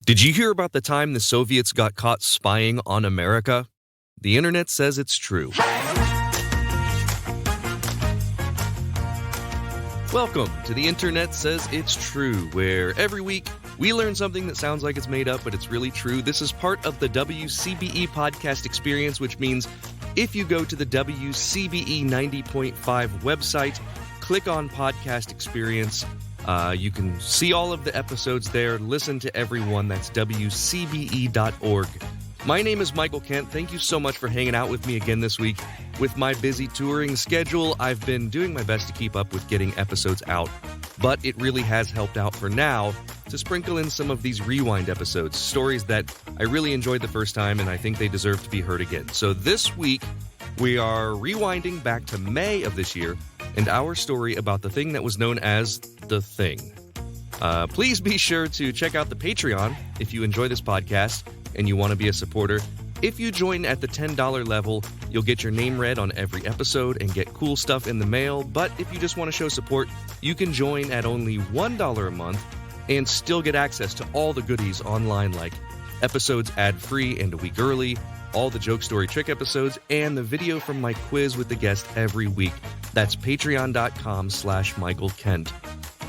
Did you hear about the time the Soviets got caught spying on America? The internet says it's true. Welcome to The Internet Says It's True, where every week we learn something that sounds like it's made up, but it's really true. This is part of the WCBE podcast experience, which means if you go to the WCBE 90.5 website, click on Podcast Experience, you can see all of the episodes there, listen to every one. That's WCBE.org. My name is Michael Kent. Thank you so much for hanging out with me again this week. With my busy touring schedule, I've been doing my best to keep up with getting episodes out, but it really has helped out for now to sprinkle in some of these rewind episodes, stories that I really enjoyed the first time and I think they deserve to be heard again. So this week, we are rewinding back to May of this year and our story about the thing that was known as The Thing. Please be sure to check out the Patreon if you enjoy this podcast and you want to be a supporter. If you join at the $10 level, you'll get your name read on every episode and get cool stuff in the mail. But if you just want to show support, you can join at only $1 a month and still get access to all the goodies online, like episodes ad-free and a week early, all the Joke Story Trick episodes, and the video from my quiz with the guest every week. That's patreon.com/Michael Kent.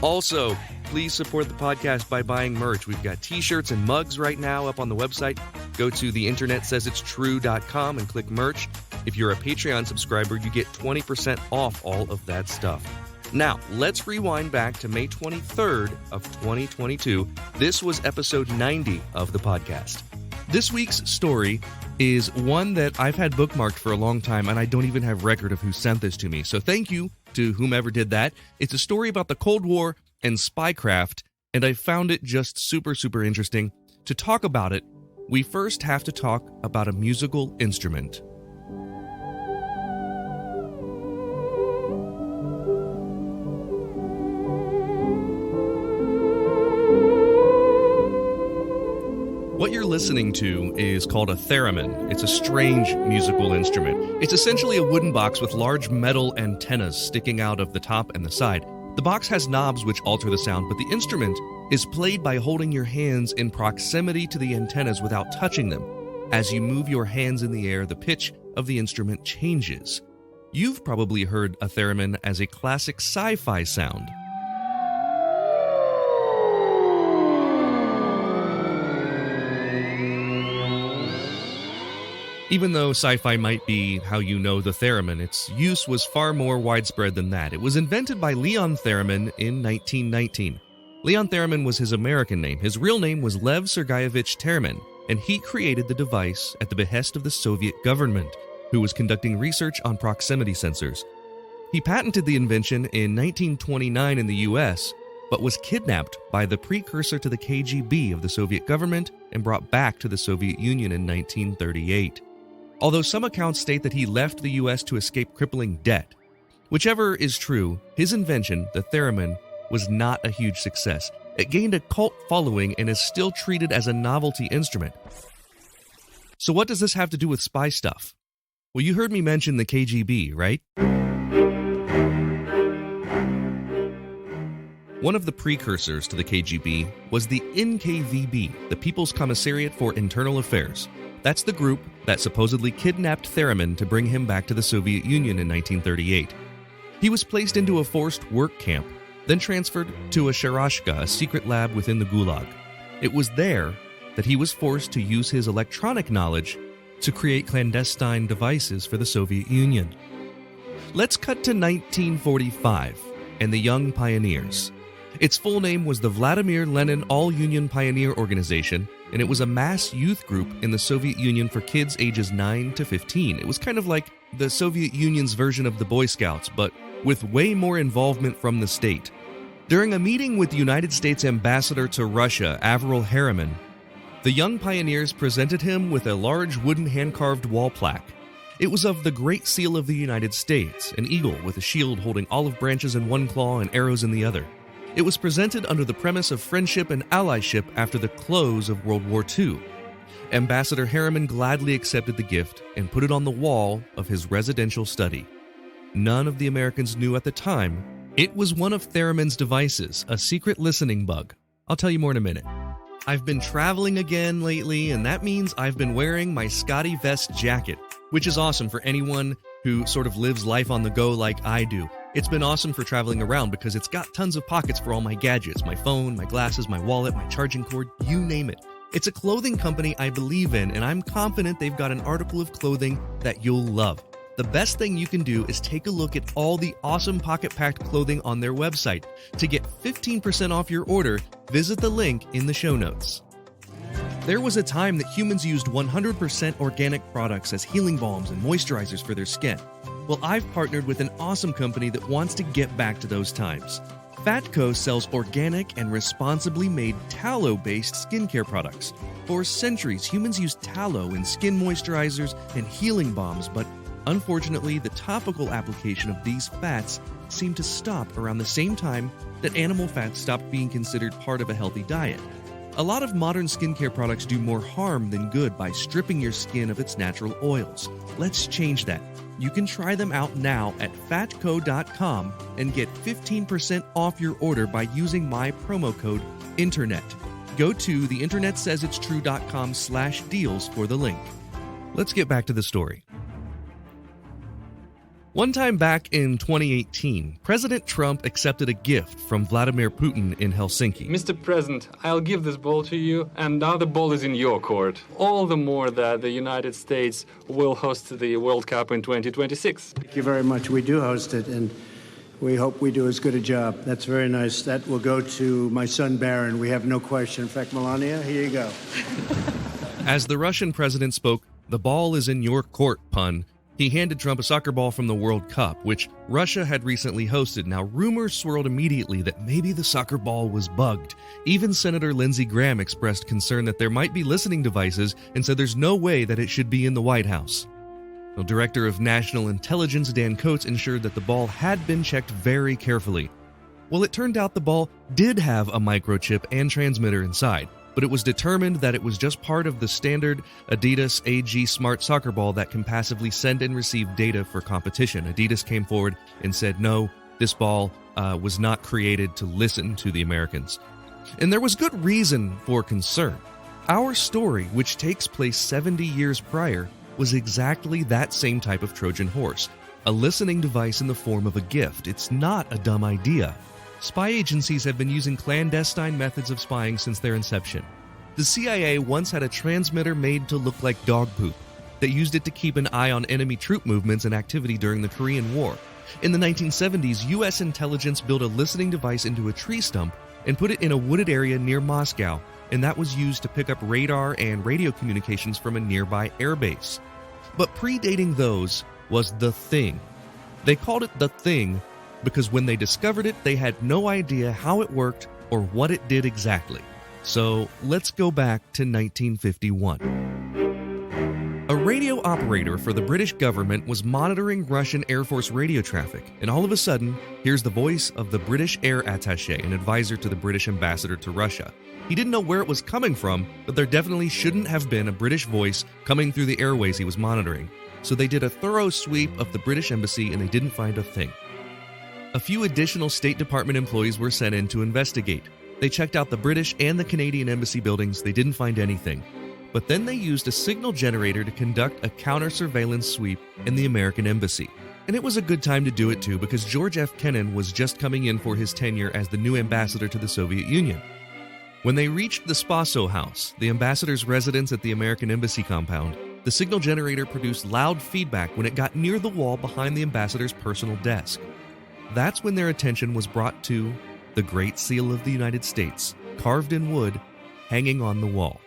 Also, please support the podcast by buying merch. We've got t-shirts and mugs right now up on the website. Go to theinternetsaysitstrue.com and click merch. If you're a Patreon subscriber, you get 20% off all of that stuff. Now, let's rewind back to May 23rd of 2022. This was episode 90 of the podcast. This week's story is one that I've had bookmarked for a long time, and I don't even have record of who sent this to me. So thank you to whomever did that. It's a story about the Cold War and spycraft, and I found it just super interesting. To talk about it, we first have to talk about a musical instrument. What you're listening to is called a theremin. It's a strange musical instrument. It's essentially a wooden box with large metal antennas sticking out of the top and the side. The box has knobs which alter the sound, but the instrument is played by holding your hands in proximity to the antennas without touching them. As you move your hands in the air, the pitch of the instrument changes. You've probably heard a theremin as a classic sci-fi sound. Even though sci-fi might be how you know the theremin, its use was far more widespread than that. It was invented by Leon Theremin in 1919. Leon Theremin was his American name. His real name was Lev Sergeyevich Theremin, and he created the device at the behest of the Soviet government, who was conducting research on proximity sensors. He patented the invention in 1929 in the US, but was kidnapped by the precursor to the KGB of the Soviet government and brought back to the Soviet Union in 1938. Although some accounts state that he left the US to escape crippling debt. Whichever is true, his invention, the theremin, was not a huge success. It gained a cult following and is still treated as a novelty instrument. So what does this have to do with spy stuff? Well, you heard me mention the KGB, right? One of the precursors to the KGB was the NKVB, the People's Commissariat for Internal Affairs. That's the group that supposedly kidnapped Theremin to bring him back to the Soviet Union in 1938. He was placed into a forced work camp, then transferred to a Sharashka, a secret lab within the Gulag. It was there that he was forced to use his electronic knowledge to create clandestine devices for the Soviet Union. Let's cut to 1945 and the Young Pioneers. Its full name was the Vladimir Lenin All-Union Pioneer Organization, and it was a mass youth group in the Soviet Union for kids ages 9 to 15. It was kind of like the Soviet Union's version of the Boy Scouts, but with way more involvement from the state. During a meeting with the United States ambassador to Russia, Avril Harriman, the Young Pioneers presented him with a large wooden hand-carved wall plaque. It was of the Great Seal of the United States, an eagle with a shield holding olive branches in one claw and arrows in the other. It was presented under the premise of friendship and allyship after the close of World War II. Ambassador Harriman gladly accepted the gift and put it on the wall of his residential study. None of the Americans knew at the time it was one of Theremin's devices, a secret listening bug. I'll tell you more in a minute. I've been traveling again lately, and that means I've been wearing my Scotty vest jacket, which is awesome for anyone who sort of lives life on the go like I do. It's been awesome for traveling around because it's got tons of pockets for all my gadgets, my phone, my glasses, my wallet, my charging cord, you name it. It's a clothing company I believe in, and I'm confident they've got an article of clothing that you'll love. The best thing you can do is take a look at all the awesome pocket-packed clothing on their website. To get 15% off your order, visit the link in the show notes. There was a time that humans used 100% organic products as healing balms and moisturizers for their skin. Well, I've partnered with an awesome company that wants to get back to those times. Fatco sells organic and responsibly made tallow-based skincare products. For centuries, humans used tallow in skin moisturizers and healing balms, but unfortunately, the topical application of these fats seemed to stop around the same time that animal fats stopped being considered part of a healthy diet. A lot of modern skincare products do more harm than good by stripping your skin of its natural oils. Let's change that. You can try them out now at fatco.com and get 15% off your order by using my promo code INTERNET. Go to theinternetsayitstrue.com/deals for the link. Let's get back to the story. One time back in 2018, President Trump accepted a gift from Vladimir Putin in Helsinki. Mr. President, I'll give this ball to you, and now the ball is in your court. All the more that the United States will host the World Cup in 2026. Thank you very much. We do host it, and we hope we do as good a job. That's very nice. That will go to my son, Barron. We have no question. In fact, Melania, here you go. As the Russian president spoke, the ball is in your court pun, he handed Trump a soccer ball from the World Cup, which Russia had recently hosted. Now, rumors swirled immediately that maybe the soccer ball was bugged. Even Senator Lindsey Graham expressed concern that there might be listening devices and said there's no way that it should be in the White House. The Director of National Intelligence, Dan Coats, ensured that the ball had been checked very carefully. Well, it turned out the ball did have a microchip and transmitter inside, but it was determined that it was just part of the standard Adidas AG Smart Soccer Ball that can passively send and receive data for competition. Adidas came forward and said, no, this ball was not created to listen to the Americans. And there was good reason for concern. Our story, which takes place 70 years prior, was exactly that same type of Trojan horse, a listening device in the form of a gift. It's not a dumb idea. Spy agencies have been using clandestine methods of spying since their inception. The CIA once had a transmitter made to look like dog poop. They used it to keep an eye on enemy troop movements and activity during the Korean War. In the 1970s, U.S. intelligence built a listening device into a tree stump and put it in a wooded area near Moscow, and that was used to pick up radar and radio communications from a nearby airbase. But predating those was the Thing. They called it the Thing because when they discovered it, they had no idea how it worked or what it did exactly. So let's go back to 1951. A radio operator for the British government was monitoring Russian Air Force radio traffic, and all of a sudden, here's the voice of the British Air Attaché, an advisor to the British ambassador to Russia. He didn't know where it was coming from, but there definitely shouldn't have been a British voice coming through the airways he was monitoring. So they did a thorough sweep of the British embassy and they didn't find a thing. A few additional State Department employees were sent in to investigate. They checked out the British and the Canadian embassy buildings. They didn't find anything. But then they used a signal generator to conduct a counter-surveillance sweep in the American embassy. And it was a good time to do it too, because George F. Kennan was just coming in for his tenure as the new ambassador to the Soviet Union. When they reached the Spaso House, the ambassador's residence at the American embassy compound, the signal generator produced loud feedback when it got near the wall behind the ambassador's personal desk. That's when their attention was brought to the Great Seal of the United States, carved in wood, hanging on the wall.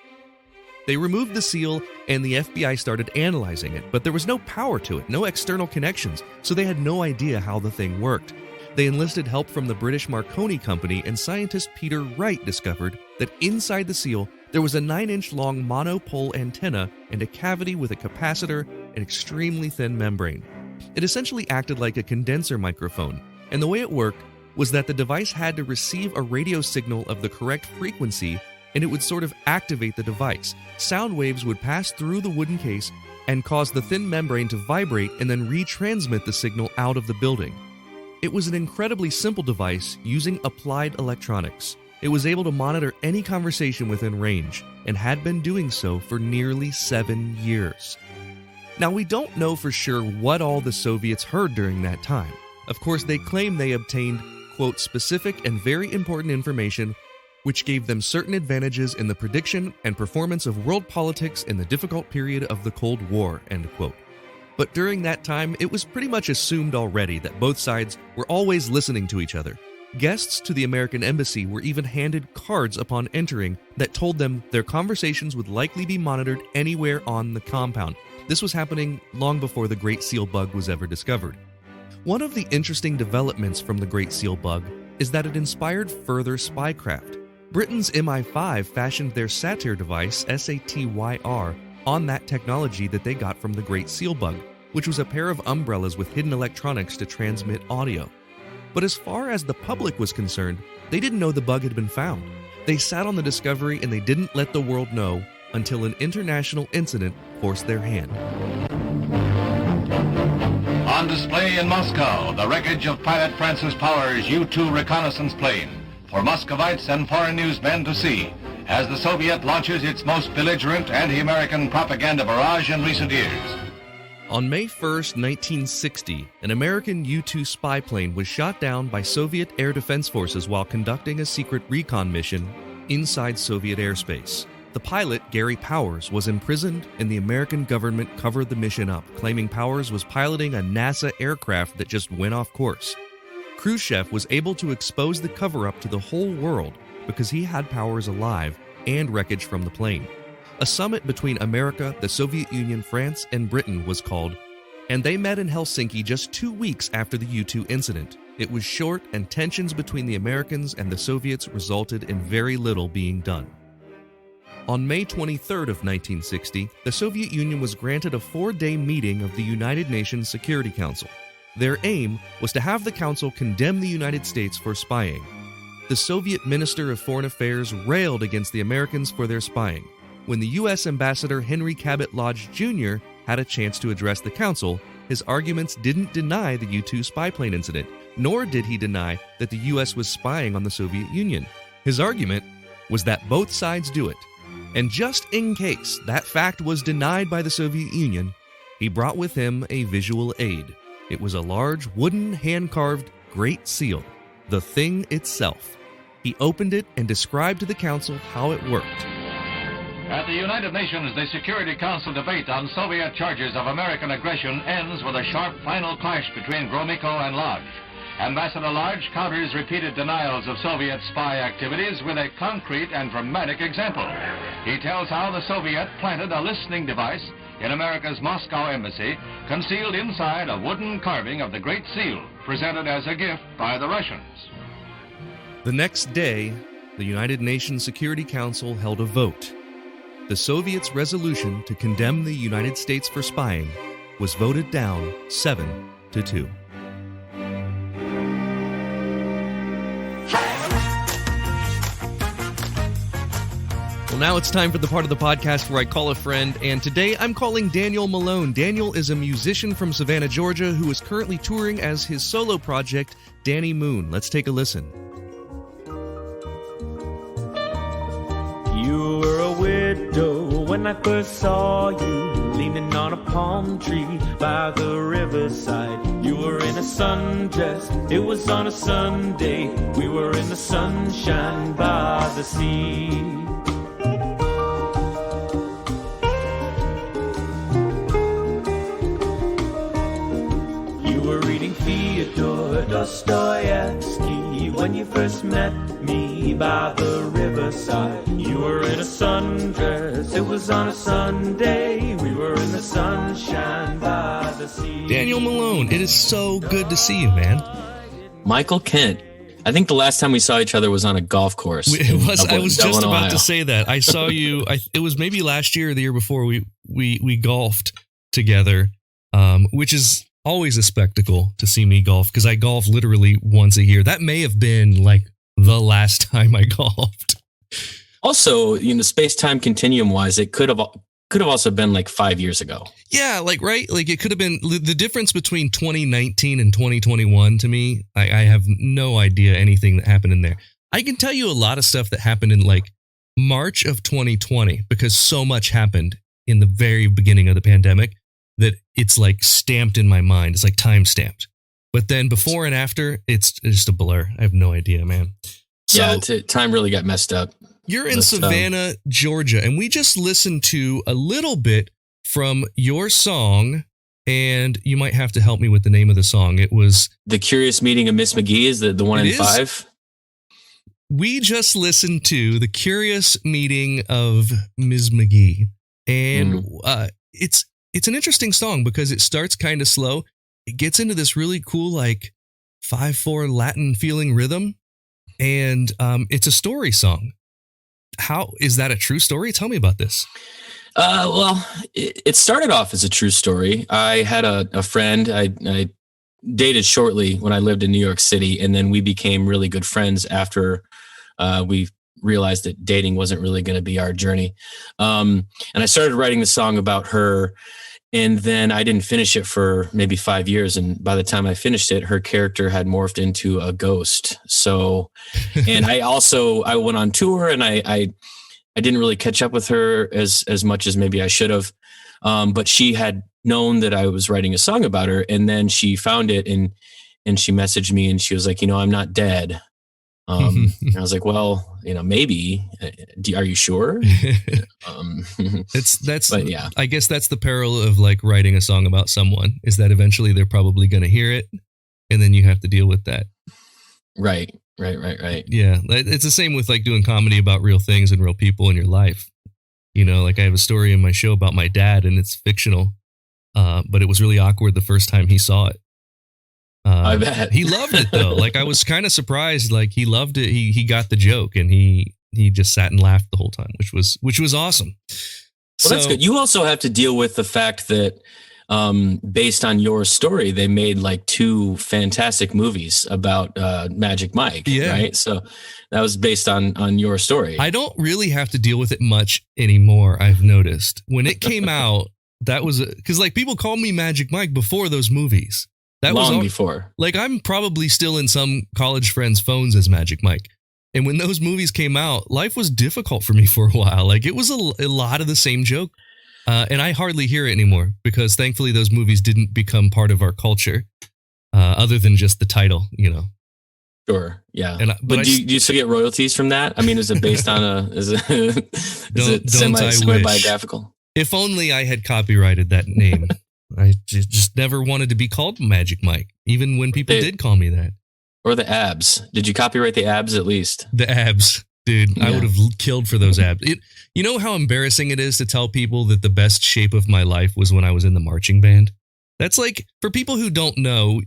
They removed the seal and the FBI started analyzing it, but there was no power to it, no external connections, so they had no idea how the thing worked. They enlisted help from the British Marconi Company, and scientist Peter Wright discovered that inside the seal there was a 9-inch long monopole antenna and a cavity with a capacitor and extremely thin membrane. It essentially acted like a condenser microphone, and the way it worked was that the device had to receive a radio signal of the correct frequency, and it would sort of activate the device. Sound waves would pass through the wooden case and cause the thin membrane to vibrate and then retransmit the signal out of the building. It was an incredibly simple device using applied electronics. it was able to monitor any conversation within range and had been doing so for nearly 7 years. Now, we don't know for sure what all the Soviets heard during that time. Of course, they claim they obtained, quote, specific and very important information which gave them certain advantages in the prediction and performance of world politics in the difficult period of the Cold War, end quote. But during that time, it was pretty much assumed already that both sides were always listening to each other. Guests to the American embassy were even handed cards upon entering that told them their conversations would likely be monitored anywhere on the compound. This was happening long before the Great Seal bug was ever discovered. One of the interesting developments from the Great Seal bug is that it inspired further spycraft. Britain's MI5 fashioned their Satyr device, SATYR, on that technology that they got from the Great Seal bug, which was a pair of umbrellas with hidden electronics to transmit audio. But as far as the public was concerned, they didn't know the bug had been found. They sat on the discovery and they didn't let the world know until an international incident forced their hand. On display in Moscow, the wreckage of pilot Francis Power's U-2 reconnaissance plane for Muscovites and foreign newsmen to see as the Soviet launches its most belligerent anti-American propaganda barrage in recent years. On May 1st, 1960, an American U-2 spy plane was shot down by Soviet air defense forces while conducting a secret recon mission inside Soviet airspace. The pilot, Gary Powers, was imprisoned and the American government covered the mission up, claiming Powers was piloting a NASA aircraft that just went off course. Khrushchev was able to expose the cover-up to the whole world because he had Powers alive and wreckage from the plane. A summit between America, the Soviet Union, France, and Britain was called, and they met in Helsinki just 2 weeks after the U-2 incident. It was short, and tensions between the Americans and the Soviets resulted in very little being done. On May 23rd of 1960, the Soviet Union was granted a 4-day meeting of the United Nations Security Council. Their aim was to have the council condemn the United States for spying. The Soviet Minister of Foreign Affairs railed against the Americans for their spying. When the U.S. Ambassador Henry Cabot Lodge Jr. had a chance to address the council, his arguments didn't deny the U-2 spy plane incident, nor did he deny that the U.S. was spying on the Soviet Union. His argument was that both sides do it. And just in case that fact was denied by the Soviet Union, he brought with him a visual aid. It was a large, wooden, hand-carved Great Seal, the thing itself. He opened it and described to the council how it worked. At the United Nations, the Security Council debate on Soviet charges of American aggression ends with a sharp final clash between Gromyko and Lodge. Ambassador Lodge counters repeated denials of Soviet spy activities with a concrete and dramatic example. He tells how the Soviet planted a listening device in America's Moscow embassy, concealed inside a wooden carving of the Great Seal, presented as a gift by the Russians. The next day, the United Nations Security Council held a vote. The Soviets' resolution to condemn the United States for spying was voted down 7-2. Well, now it's time for the part of the podcast where I call a friend, and today I'm calling Daniel Malone. Daniel is a musician from Savannah, Georgia, who is currently touring as his solo project, Danny Moon. Let's take a listen. You were a widow when I first saw you, leaning on a palm tree by the riverside. You were in a sundress, it was on a Sunday. We were in the sunshine by the sea. You were reading Fyodor Dostoevsky when you first met me by the riverside. You were in a sundress, it was on a Sunday. We were in the sunshine by the sea. Daniel Malone, it is so good to see you, man. Michael Kent. I think the last time we saw each other was on a golf course. I was just about Ohio. to say that. I saw you, it was maybe last year or the year before we golfed together, which is always a spectacle to see me golf, because I golf literally once a year. That may have been like the last time I golfed. Also, space-time continuum-wise, it could have also been like 5 years ago. Yeah, right? It could have been the difference between 2019 and 2021 to me. I have no idea anything that happened in there. I can tell you a lot of stuff that happened in like March of 2020 because so much happened in the very beginning of the pandemic that it's like stamped in my mind. It's like time stamped. But then before and after, it's just a blur. I have no idea, man. So, time really got messed up. You're in Savannah, Georgia, and we just listened to a little bit from your song, and you might have to help me with the name of the song. It was The Curious Meeting of Miss McGee is the one in 5. We just listened to The Curious Meeting of Ms. McGee, and it's an interesting song because it starts kind of slow. It gets into this really cool, like 5/4 Latin feeling rhythm, and it's a story song. How is that a true story? Tell me about this. Well, it started off as a true story. I had a friend I dated shortly when I lived in New York City, and then we became really good friends after we realized that dating wasn't really going to be our journey. And I started writing the song about her, and then I didn't finish it for maybe 5 years. And by the time I finished it, her character had morphed into a ghost. So, and I went on tour, and I didn't really catch up with her as much as maybe I should have. But she had known that I was writing a song about her, and then she found it and she messaged me, and she was like, I'm not dead. And I was like, well, maybe. Are you sure? But yeah. I guess that's the peril of like writing a song about someone, is that eventually they're probably going to hear it, and then you have to deal with that. Right. Yeah, it's the same with like doing comedy about real things and real people in your life. Like I have a story in my show about my dad, and it's fictional, but it was really awkward the first time he saw it. I bet. He loved it though. Like I was kind of surprised. Like he loved it. He got the joke, and he just sat and laughed the whole time, which was awesome. Well, that's good. You also have to deal with the fact that based on your story, they made like 2 fantastic movies about Magic Mike, right? So that was based on your story. I don't really have to deal with it much anymore, I've noticed. When it came out, that was because like people called me Magic Mike before those movies. That Long was before. Like I'm probably still in some college friends' phones as Magic Mike. And when those movies came out, life was difficult for me for a while. Like it was a lot of the same joke. And I hardly hear it anymore because thankfully those movies didn't become part of our culture, other than just the title, Sure, yeah. But do you still get royalties from that? I mean, is it based on is it semi-biographical? If only I had copyrighted that name. I just never wanted to be called Magic Mike, even when people did call me that. Or the abs. Did you copyright the abs at least? The abs. Dude, yeah. I would have killed for those abs. You know how embarrassing it is to tell people that the best shape of my life was when I was in the marching band? That's like, for people who don't know,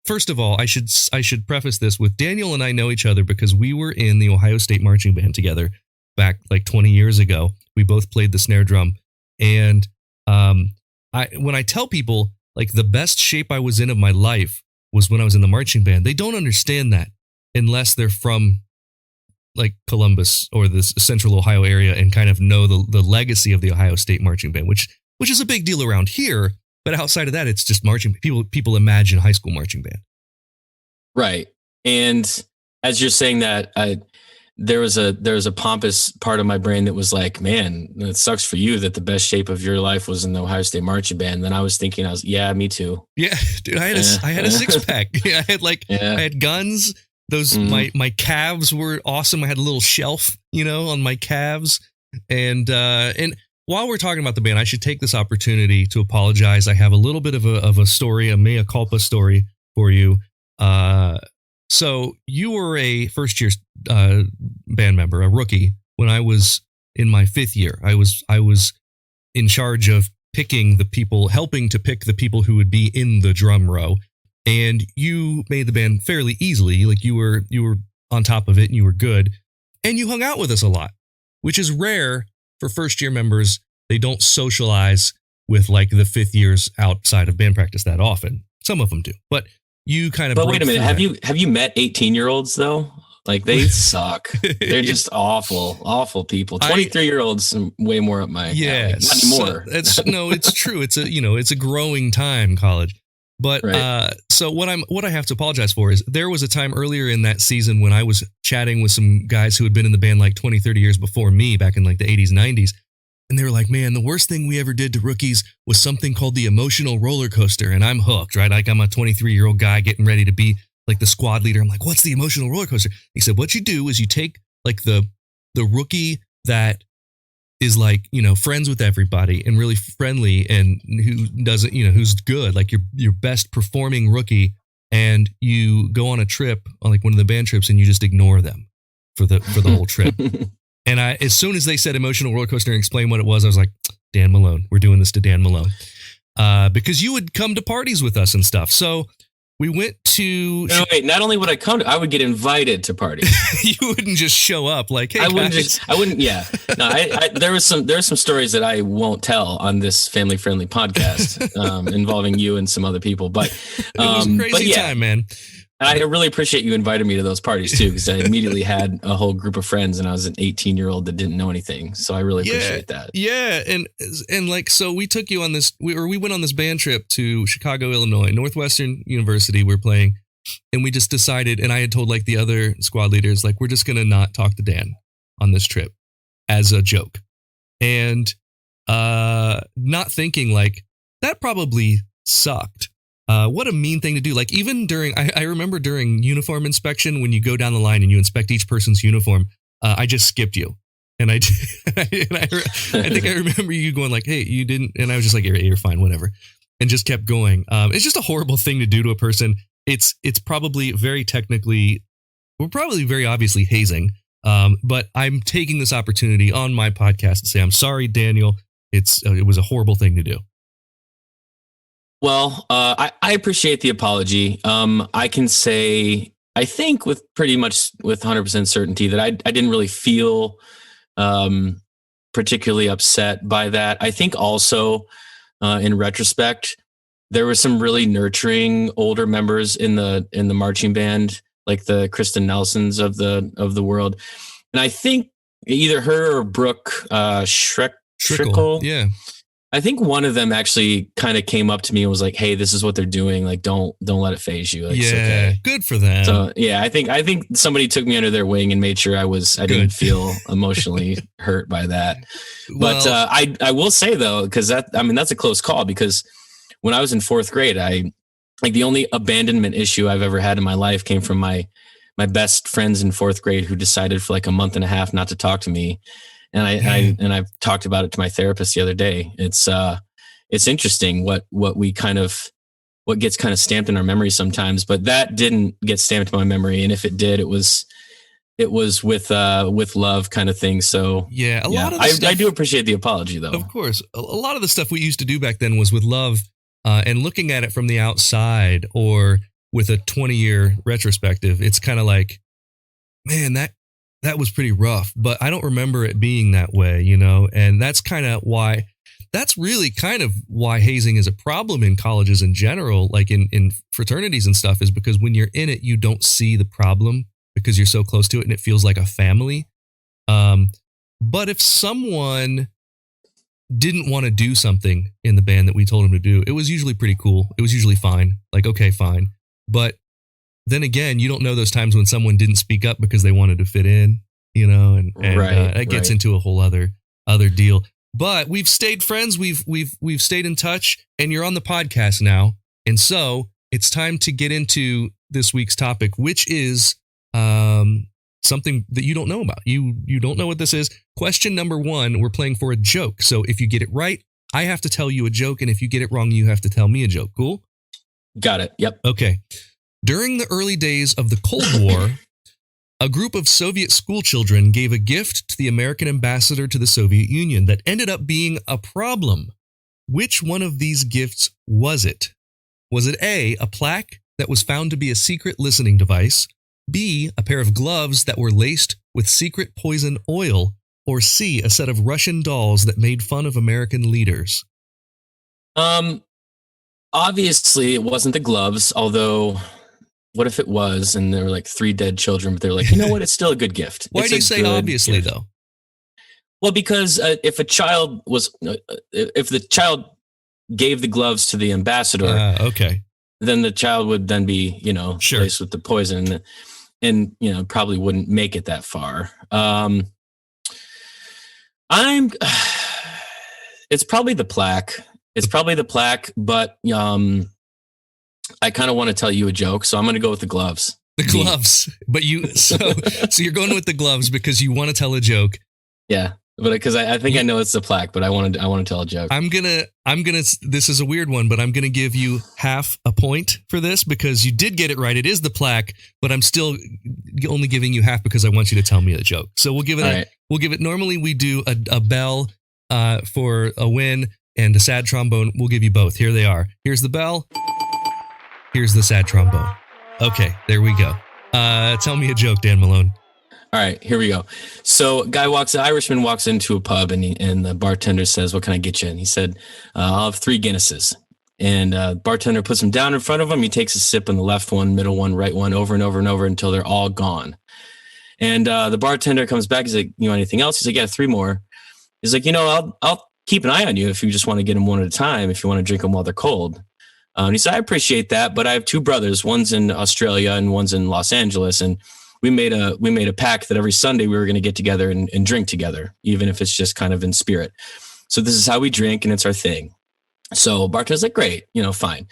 first of all, I should preface this with Daniel and I know each other because we were in the Ohio State marching band together back like 20 years ago. We both played the snare drum. And when I tell people like the best shape I was in of my life was when I was in the marching band, they don't understand that unless they're from like Columbus or the central Ohio area and kind of know the legacy of the Ohio State marching band, which is a big deal around here. But outside of that, it's just marching. People imagine high school marching band. Right. And as you're saying that, there was a pompous part of my brain that was like, man, it sucks for you that the best shape of your life was in the Ohio State marching band. Then I was thinking, yeah, me too. Yeah, dude, I had a 6-pack. I had guns. Those my calves were awesome. I had a little shelf, on my calves. And while we're talking about the band, I should take this opportunity to apologize. I have a little bit of a story, a mea culpa story for you. So you were a first-year band member, a rookie, when I was in my 5th year. I was in charge of picking the people, helping to pick the people who would be in the drum row. And you made the band fairly easily. Like you were on top of it and you were good. And you hung out with us a lot, which is rare for first-year members. They don't socialize with like the 5th years outside of band practice that often. Some of them do, but you kind of. But wait a minute, have you met 18-year-olds though? Like they suck. They're just awful people. 23-year-olds way more up my alley. Not anymore. It's true. It's a growing time, college. But Right. so what I have to apologize for is there was a time earlier in that season when I was chatting with some guys who had been in the band like 20, 30 years before me back in like the 80s, 90s. And they were like, man, the worst thing we ever did to rookies was something called the emotional roller coaster. And I'm hooked, right? Like I'm a 23-year-old guy getting ready to be like the squad leader. I'm like, what's the emotional roller coaster? He said, what you do is you take like the rookie that is like, you know, friends with everybody and really friendly and who doesn't, you know, who's good, like your best performing rookie, and you go on a trip, on like one of the band trips, and you just ignore them for the whole trip. And as soon as they said emotional roller coaster and explained what it was, I was like, Dan Malone, we're doing this to Dan Malone. Because you would come to parties with us and stuff. So we went to... No, wait, not only would I come to, I would get invited to parties. You wouldn't just show up like, hey, I wouldn't guys. yeah. No, there was some stories that I won't tell on this family friendly podcast involving you and some other people. But It was a crazy time, man. I really appreciate you inviting me to those parties too, because I immediately had a whole group of friends, and I was an 18-year-old that didn't know anything. So I really appreciate that. Yeah, and like, so we took you on this, we went on this band trip to Chicago, Illinois, Northwestern University. We're playing, and we just decided, and I had told like the other squad leaders, like, we're just gonna not talk to Dan on this trip as a joke, and not thinking like that probably sucked. What a mean thing to do. Like even during, I remember during uniform inspection, when you go down the line and you inspect each person's uniform, I just skipped you. And I think I remember you going like, hey, you didn't. And I was just like, you're fine, whatever. And just kept going. It's just a horrible thing to do to a person. It's probably very technically, we're probably very obviously hazing. But I'm taking this opportunity on my podcast to say, I'm sorry, Daniel. It was a horrible thing to do. Well, I appreciate the apology. I can say, I think with 100% certainty that I didn't really feel particularly upset by that. I think also in retrospect, there were some really nurturing older members in the marching band, like the Kristen Nelsons of the world. And I think either her or Brooke Schrickle. Yeah. I think one of them actually kind of came up to me and was like, "Hey, this is what they're doing. Like, don't let it phase you." Like, yeah, it's okay. Good for them. So yeah, I think somebody took me under their wing and made sure I didn't feel emotionally hurt by that. But Well, I will say though, because that's a close call, because when I was in fourth grade, the only abandonment issue I've ever had in my life came from my best friends in fourth grade who decided for like a month and a half not to talk to me. And I've talked about it to my therapist the other day. It's interesting what gets kind of stamped in our memory sometimes, but that didn't get stamped in my memory. And if it did, it was with love kind of thing. So yeah, a lot of the stuff, I do appreciate the apology though. Of course, a lot of the stuff we used to do back then was with love, and looking at it from the outside or with a 20-year retrospective, it's kind of like, man, that was pretty rough, but I don't remember it being that way, you know? And that's really kind of why hazing is a problem in colleges in general, like in fraternities and stuff, is because when you're in it, you don't see the problem because you're so close to it and it feels like a family. But if someone didn't want to do something in the band that we told them to do, it was usually pretty cool. It was usually fine. Like, okay, fine. But then again, you don't know those times when someone didn't speak up because they wanted to fit in, you know, and that gets into a whole other deal. But we've stayed friends. We've stayed in touch, and you're on the podcast now. And so it's time to get into this week's topic, which is something that you don't know about. You don't know what this is. Question number 1, we're playing for a joke. So if you get it right, I have to tell you a joke. And if you get it wrong, you have to tell me a joke. Cool? Got it. Yep. Okay. During the early days of the Cold War, a group of Soviet schoolchildren gave a gift to the American ambassador to the Soviet Union that ended up being a problem. Which one of these gifts was it? Was it A, a plaque that was found to be a secret listening device, B, a pair of gloves that were laced with secret poison oil, or C, a set of Russian dolls that made fun of American leaders? Obviously it wasn't the gloves, although what if it was, and there were like 3 dead children, but they're like, you know what? It's still a good gift. Why do you say obviously gift. Though? Well, because if the child gave the gloves to the ambassador, okay, then the child would then be, Sure. placed with the poison and probably wouldn't make it that far. It's probably the plaque. But I kind of want to tell you a joke, so I'm going to go with the gloves. The gloves. But so you're going with the gloves because you want to tell a joke. Yeah. But because I think I know it's the plaque, but I want to tell a joke. I'm gonna. This is a weird one, but I'm gonna give you half a point for this because you did get it right. It is the plaque, but I'm still only giving you half because I want you to tell me a joke. So we'll give it. Right. We'll give it. Normally we do a bell for a win and a sad trombone. We'll give you both. Here they are. Here's the bell. Here's the sad trombone. Okay, there we go. Tell me a joke, Dan Malone. All right, here we go. So, Irishman walks into a pub and the bartender says, "What can I get you?" And he said, "I'll have 3 Guinnesses." And bartender puts them down in front of him. He takes a sip on the left one, middle one, right one, over and over and over until they're all gone. And the bartender comes back. He's like, "You want anything else?" He's like, "Yeah, 3 more." He's like, I'll keep an eye on you if you just want to get them one at a time, if you want to drink them while they're cold." And he said, "I appreciate that, but I have 2 brothers. One's in Australia and one's in Los Angeles. And we made a pact that every Sunday we were going to get together and drink together, even if it's just kind of in spirit. So this is how we drink, and it's our thing." So bartender's like, "Great, fine."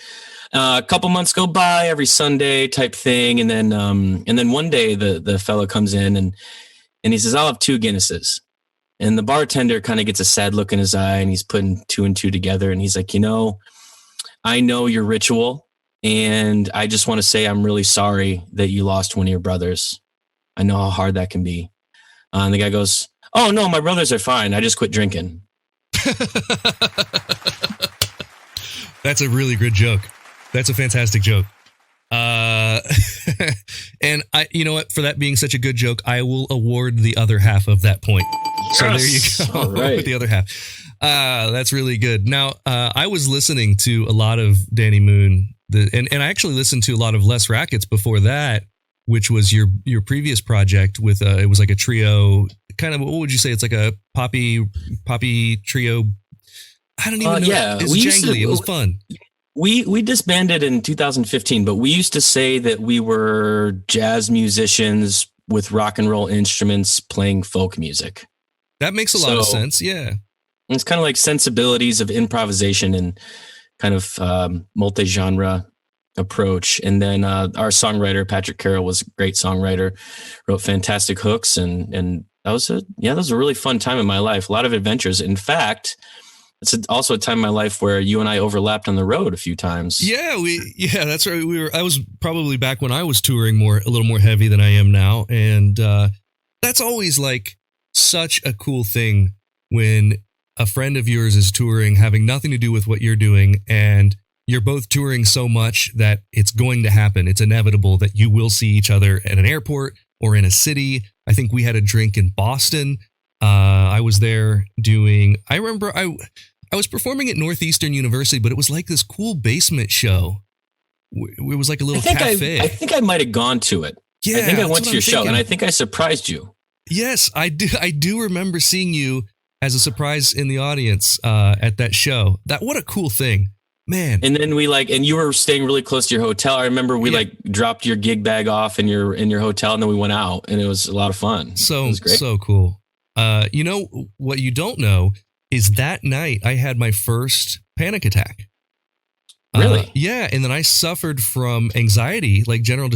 A couple months go by, every Sunday type thing, and then one day the fellow comes in and he says, "I'll have 2 Guinnesses." And the bartender kind of gets a sad look in his eye, and he's putting 2 and 2 together, and he's like, "I know your ritual. And I just want to say I'm really sorry that you lost one of your brothers. I know how hard that can be." And the guy goes, "Oh, no, my brothers are fine. I just quit drinking." That's a really good joke. That's a fantastic joke. And you know what? For that being such a good joke, I will award the other half of that point. Yes! So there you go. All right. With the other half. That's really good. Now, I was listening to a lot of Danny Moon. And I actually listened to a lot of Les Rackets before that, which was your previous project with it was like a trio, kind of, what would you say? It's like a poppy trio. I don't even know. Yeah, it's jangly. It was fun. We disbanded in 2015, but we used to say that we were jazz musicians with rock and roll instruments playing folk music. That makes a lot of sense. Yeah. It's kind of like sensibilities of improvisation and kind of multi-genre approach. And then our songwriter, Patrick Carroll, was a great songwriter, wrote fantastic hooks. And that was a really fun time in my life. A lot of adventures. In fact, it's also a time in my life where you and I overlapped on the road a few times. Yeah, that's right. I was probably back when I was touring a little more heavy than I am now. And that's always like such a cool thing when a friend of yours is touring, having nothing to do with what you're doing, and you're both touring so much that it's going to happen. It's inevitable that you will see each other at an airport or in a city. I think we had a drink in Boston. I was there I remember I was performing at Northeastern University, but it was like this cool basement show. It was like a little cafe. I think I might have gone to it. Yeah, I think I went to your show, and I think I surprised you. Yes, I do. I do remember seeing you as a surprise in the audience at that show. What a cool thing, man. And then and you were staying really close to your hotel. I remember we dropped your gig bag off in your hotel, and then we went out, and it was a lot of fun. So, it was great. So cool. What you don't know is that night I had my first panic attack. Really? Yeah. And then I suffered from anxiety, like general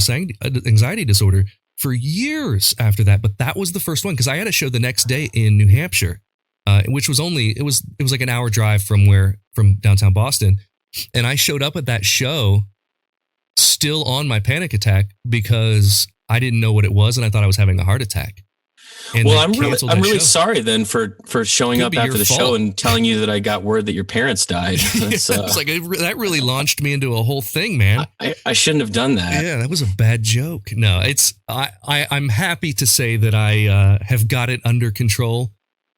anxiety disorder for years after that. But that was the first one because I had a show the next day in New Hampshire. Which was it was like an hour drive from downtown Boston. And I showed up at that show still on my panic attack because I didn't know what it was. And I thought I was having a heart attack. And well, I'm really sorry then for showing up after the show and telling you that I got word that your parents died. It's like that really launched me into a whole thing, man. I shouldn't have done that. Yeah, that was a bad joke. No, I'm happy to say that I have got it under control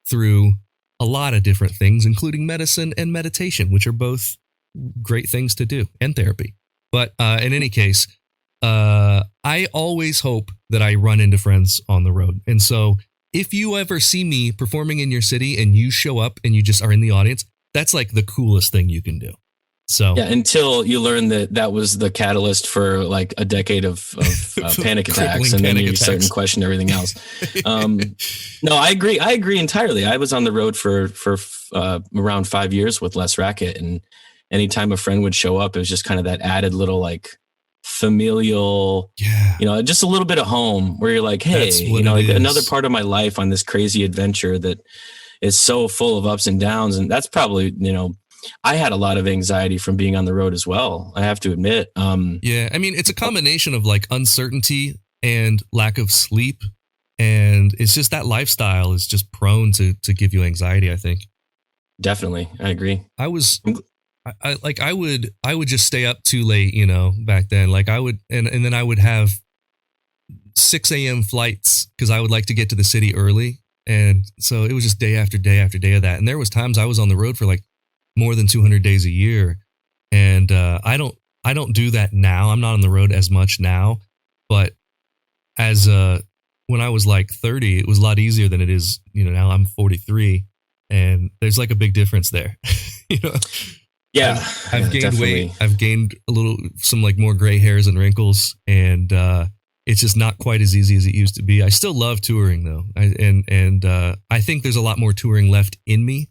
through a lot of different things, including medicine and meditation, which are both great things to do, and therapy. But in any case, I always hope that I run into friends on the road. And so if you ever see me performing in your city and you show up and you just are in the audience, that's like the coolest thing you can do. So yeah, until you learn that was the catalyst for like a decade of panic attacks, and then you start to question everything else. No, I agree. I agree entirely. I was on the road for around 5 years with Les Racket, and anytime a friend would show up, it was just kind of that added little like familial, just a little bit of home where you're like, hey, like another part of my life on this crazy adventure that is so full of ups and downs. And that's probably, I had a lot of anxiety from being on the road as well, I have to admit. I mean, it's a combination of like uncertainty and lack of sleep. And it's just that lifestyle is just prone to give you anxiety, I think. Definitely. I agree. I would just stay up too late, back then. Like I would, and then I would have 6 a.m. flights because I would like to get to the city early. And so it was just day after day after day of that. And there was times I was on the road for like more than 200 days a year. And I don't do that now. I'm not on the road as much now, but as when I was like 30, it was a lot easier than it is, now I'm 43, and there's like a big difference there. Yeah, I've gained definitely. weight. I've gained some like more gray hairs and wrinkles, and it's just not quite as easy as it used to be. I still love touring though, I think there's a lot more touring left in me.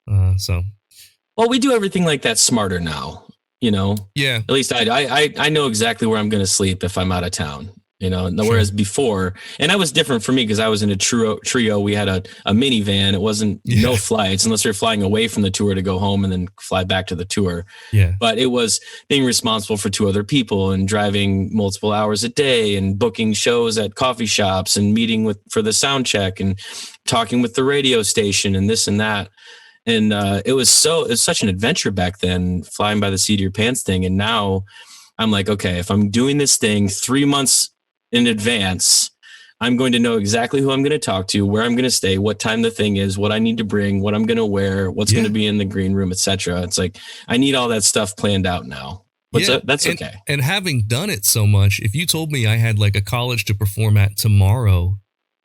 Well, we do everything like that smarter now, Yeah. At least I know exactly where I'm going to sleep if I'm out of town, whereas before, and that was different for me because I was in a trio. We had a minivan. It wasn't no flights unless you're flying away from the tour to go home and then fly back to the tour. Yeah. But it was being responsible for 2 other people and driving multiple hours a day and booking shows at coffee shops and meeting for the sound check and talking with the radio station and this and that. And it was such an adventure back then, flying by the seat of your pants thing. And now I'm like, okay, if I'm doing this thing 3 months in advance, I'm going to know exactly who I'm going to talk to, where I'm going to stay, what time the thing is, what I need to bring, what I'm going to wear, what's going to be in the green room, etc. It's like, I need all that stuff planned out now. But that's okay. And having done it so much, if you told me I had like a college to perform at tomorrow,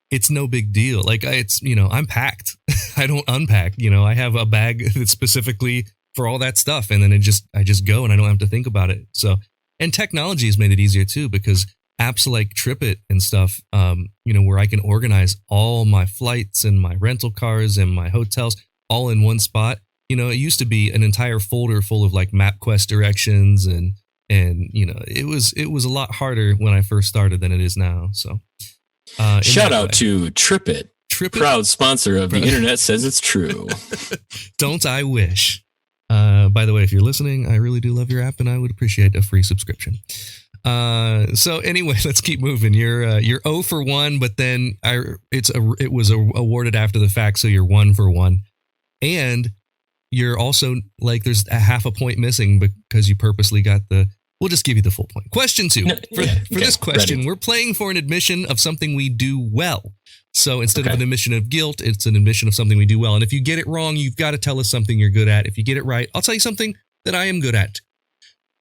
it's no big deal. Like I'm packed. I don't unpack, I have a bag that's specifically for all that stuff. And then I just go and I don't have to think about it. So, and technology has made it easier too, because apps like TripIt and stuff, where I can organize all my flights and my rental cars and my hotels all in one spot. It used to be an entire folder full of like MapQuest directions and it was a lot harder when I first started than it is now. So, shout out to TripIt, proud sponsor of The Internet Says It's True. Don't I wish? By the way, if you're listening, I really do love your app and I would appreciate a free subscription. So anyway, let's keep moving. You're 0 for 1, but then it was awarded after the fact, so you're 1 for 1, and you're also like there's a half a point missing because you purposely got the. We'll just give you the full point. Question 2. For this question, ready. We're playing for an admission of something we do well. So instead of an admission of guilt, it's an admission of something we do well. And if you get it wrong, you've got to tell us something you're good at. If you get it right, I'll tell you something that I am good at.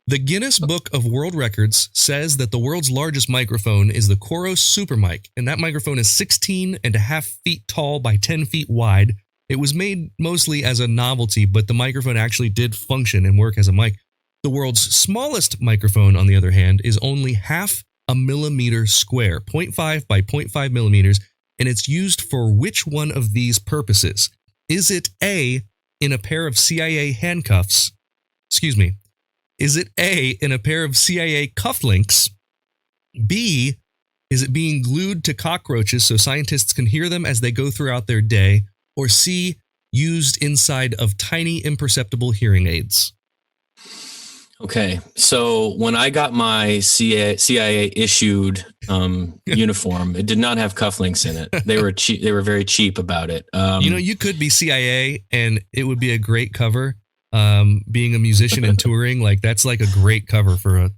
The Guinness Book of World Records says that the world's largest microphone is the Koros Super Mic, and that microphone is 16.5 feet tall by 10 feet wide. It was made mostly as a novelty, but the microphone actually did function and work as a mic. The world's smallest microphone, on the other hand, is only half a millimeter square, 0.5 by 0.5 millimeters, and it's used for which one of these purposes? Is it A, in a pair of CIA handcuffs? Excuse me. Is it A, in a pair of CIA cufflinks? B, is it being glued to cockroaches so scientists can hear them as they go throughout their day? Or C, used inside of tiny imperceptible hearing aids? Okay, so when I got my CIA issued uniform, it did not have cufflinks in it. They were cheap. They were very cheap about it. You could be CIA, and it would be a great cover. Being a musician and touring, like that's like a great cover for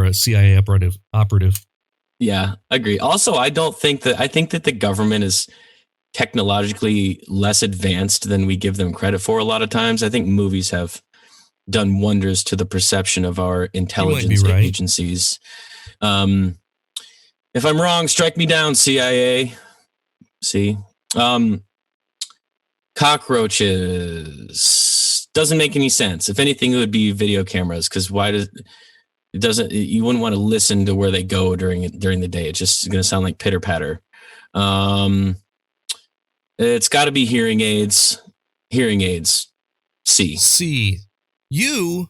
a CIA operative. Yeah, I agree. Also, I think that the government is technologically less advanced than we give them credit for. A lot of times, I think movies have done wonders to the perception of our intelligence agencies. If I'm wrong, strike me down, CIA. See, cockroaches. Doesn't make any sense. If anything, it would be video cameras, because you wouldn't want to listen to where they go during the day. It's just going to sound like pitter patter. It's got to be hearing aids. C. You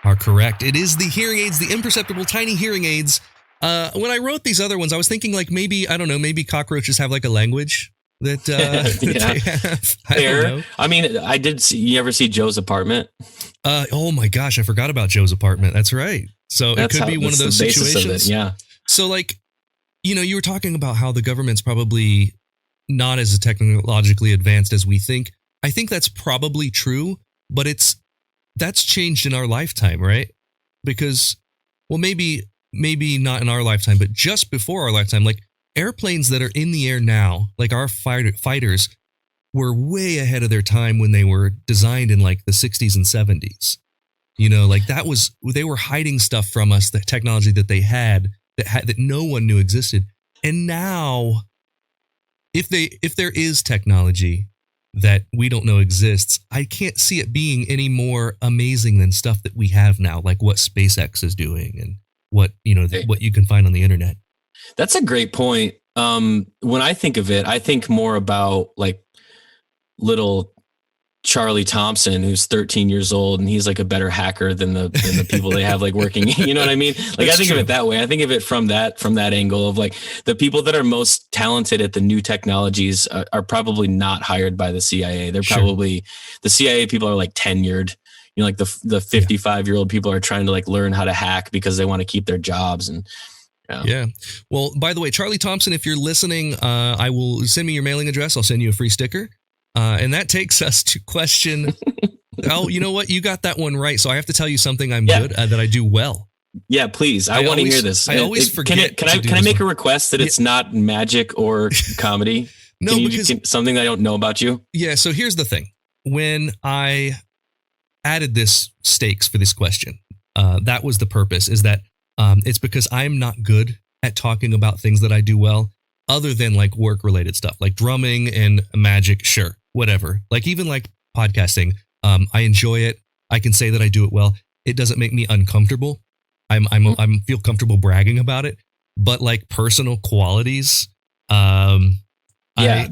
are correct. It is the hearing aids, the imperceptible tiny hearing aids. When I wrote these other ones, I was thinking like maybe cockroaches have like a language that they have. I don't know. I mean, I did see, you ever see Joe's Apartment? Oh my gosh, I forgot about Joe's Apartment. That's right. So it could be one of those situations. Yeah. So like, you were talking about how the government's probably not as technologically advanced as we think. I think that's probably true, but that's changed in our lifetime, right? Because, well, maybe not in our lifetime, but just before our lifetime, like airplanes that are in the air now, like our fighters were way ahead of their time when they were designed in like the 60s and 70s. Like they were hiding stuff from us, the technology that they had that no one knew existed. And now, if there is technology that we don't know exists, I can't see it being any more amazing than stuff that we have now, like what SpaceX is doing and what you can find on the internet. That's a great point. When I think of it, I think more about like little Charlie Thompson, who's 13 years old, and he's like a better hacker than the people they have like working. You know what I mean? Like, I think of it that way. I think of it from that angle of like the people that are most talented at the new technologies are probably not hired by the CIA. They're probably the CIA people are like tenured. Like the 55-year-old people are trying to like learn how to hack because they want to keep their jobs. And yeah. Well, by the way, Charlie Thompson, if you're listening, I will send me your mailing address. I'll send you a free sticker. And that takes us to question. Oh, you know what? You got that one right. So I have to tell you something I'm good at, that I do well. Yeah, please. I want to hear this. I always forget. Can I make a request that it's not magic or comedy? No, because something that I don't know about you. Yeah. So here's the thing. When I added this stakes for this question, that was the purpose. Is that it's because I'm not good at talking about things that I do well, other than like work related stuff, like drumming and magic. Sure. Whatever. Like even like podcasting, I enjoy it. I can say that I do it well. It doesn't make me uncomfortable. I feel comfortable bragging about it. But like personal qualities, this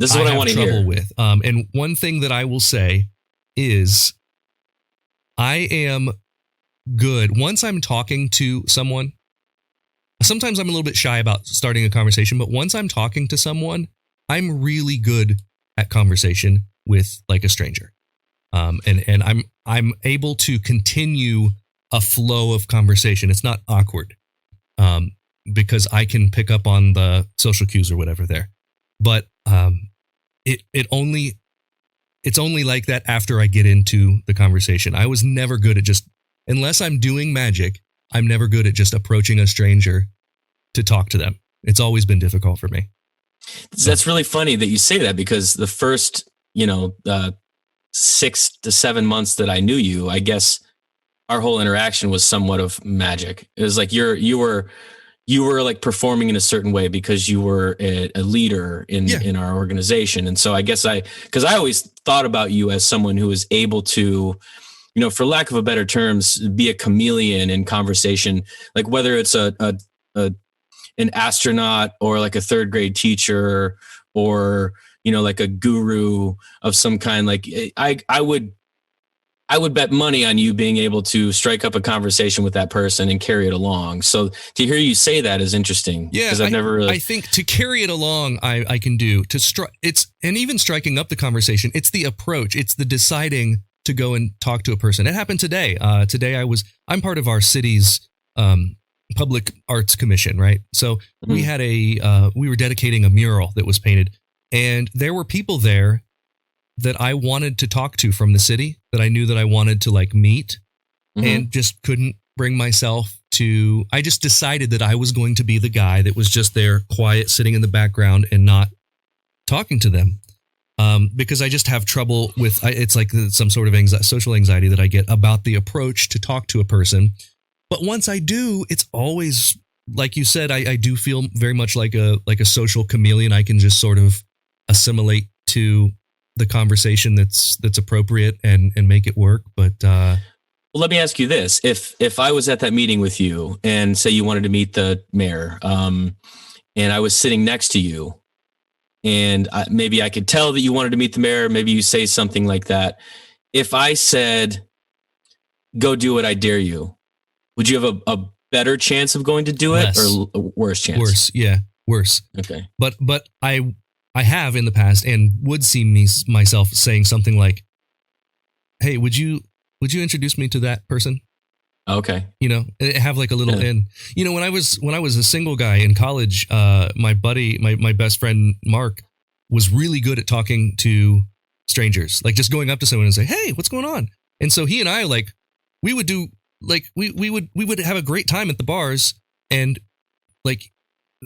is what I want to hear. With. And one thing that I will say is, I am good once I'm talking to someone. Sometimes I'm a little bit shy about starting a conversation, but once I'm talking to someone, I'm really good at conversation with like a stranger. And I'm able to continue a flow of conversation. It's not awkward, because I can pick up on the social cues or whatever there. But it's only like that after I get into the conversation. I was never good at unless I'm doing magic, I'm never good at just approaching a stranger to talk to them. It's always been difficult for me. That's really funny that you say that, because the first, 6 to 7 months that I knew you, I guess our whole interaction was somewhat of magic. It was like you were like performing in a certain way because you were a leader in our organization. And so I guess because I always thought about you as someone who was able to, for lack of a better terms, be a chameleon in conversation, like whether it's an astronaut or like a third grade teacher or, like a guru of some kind. Like I would bet money on you being able to strike up a conversation with that person and carry it along. So to hear you say that is interesting. Yeah, because I've never really. I think to carry it along, I can do and even striking up the conversation. It's the approach. It's the deciding to go and talk to a person. It happened today. Today I'm part of our city's public arts commission, right? So we had we were dedicating a mural that was painted, and there were people there that I wanted to talk to from the city, that I knew that I wanted to like meet, and just couldn't bring myself to. I just decided that I was going to be the guy that was just there, quiet, sitting in the background and not talking to them, because I just have trouble with. It's like some sort of social anxiety that I get about the approach to talk to a person. But once I do, it's always, like you said, I do feel very much like a social chameleon. I can just sort of assimilate to the conversation that's appropriate and make it work. But well, let me ask you this: if I was at that meeting with you, and say you wanted to meet the mayor, and I was sitting next to you, and maybe I could tell that you wanted to meet the mayor. Maybe you say something like that. If I said, "Go do it, I dare you," would you have a better chance of going to do it, or a worse chance? Worse, yeah, worse. Okay, but I have in the past and would see myself saying something like, "Hey, would you introduce me to that person?" Okay. You know, have like a little in. You know, when I was a single guy in college, my buddy, my best friend Mark, was really good at talking to strangers, like just going up to someone and say, "Hey, what's going on?" And so he and I, like, we would do, like, we would have a great time at the bars, and, like,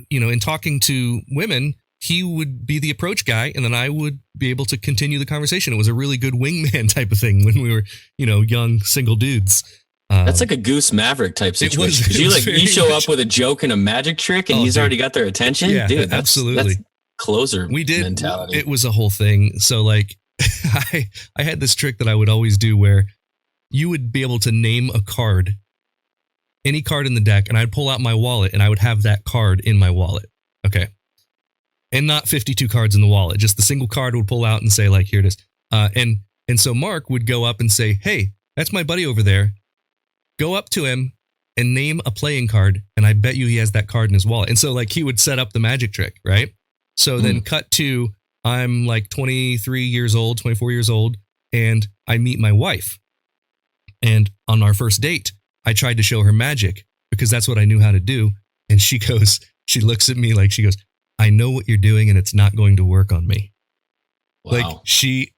you know, in talking to women, he would be the approach guy, and then I would be able to continue the conversation. It was a really good wingman type of thing when we were, you know, young single dudes. That's like a Goose Maverick type situation. You show up with a joke and a magic trick, and he's already got their attention. Yeah, dude, absolutely. That's closer. We did mentality. It was a whole thing. So, like, I had this trick that I would always do where you would be able to name a card, any card in the deck, and I'd pull out my wallet and I would have that card in my wallet. Okay. And not 52 cards in the wallet, just the single card would pull out and say, like, here it is. And so Mark would go up and say, "Hey, that's my buddy over there. Go up to him and name a playing card, and I bet you he has that card in his wallet." And so, like, he would set up the magic trick, right? So then cut to, I'm like 23 years old, 24 years old, and I meet my wife. And on our first date, I tried to show her magic because that's what I knew how to do. And she looks at me like, she goes, "I know what you're doing and it's not going to work on me." Wow. Like, she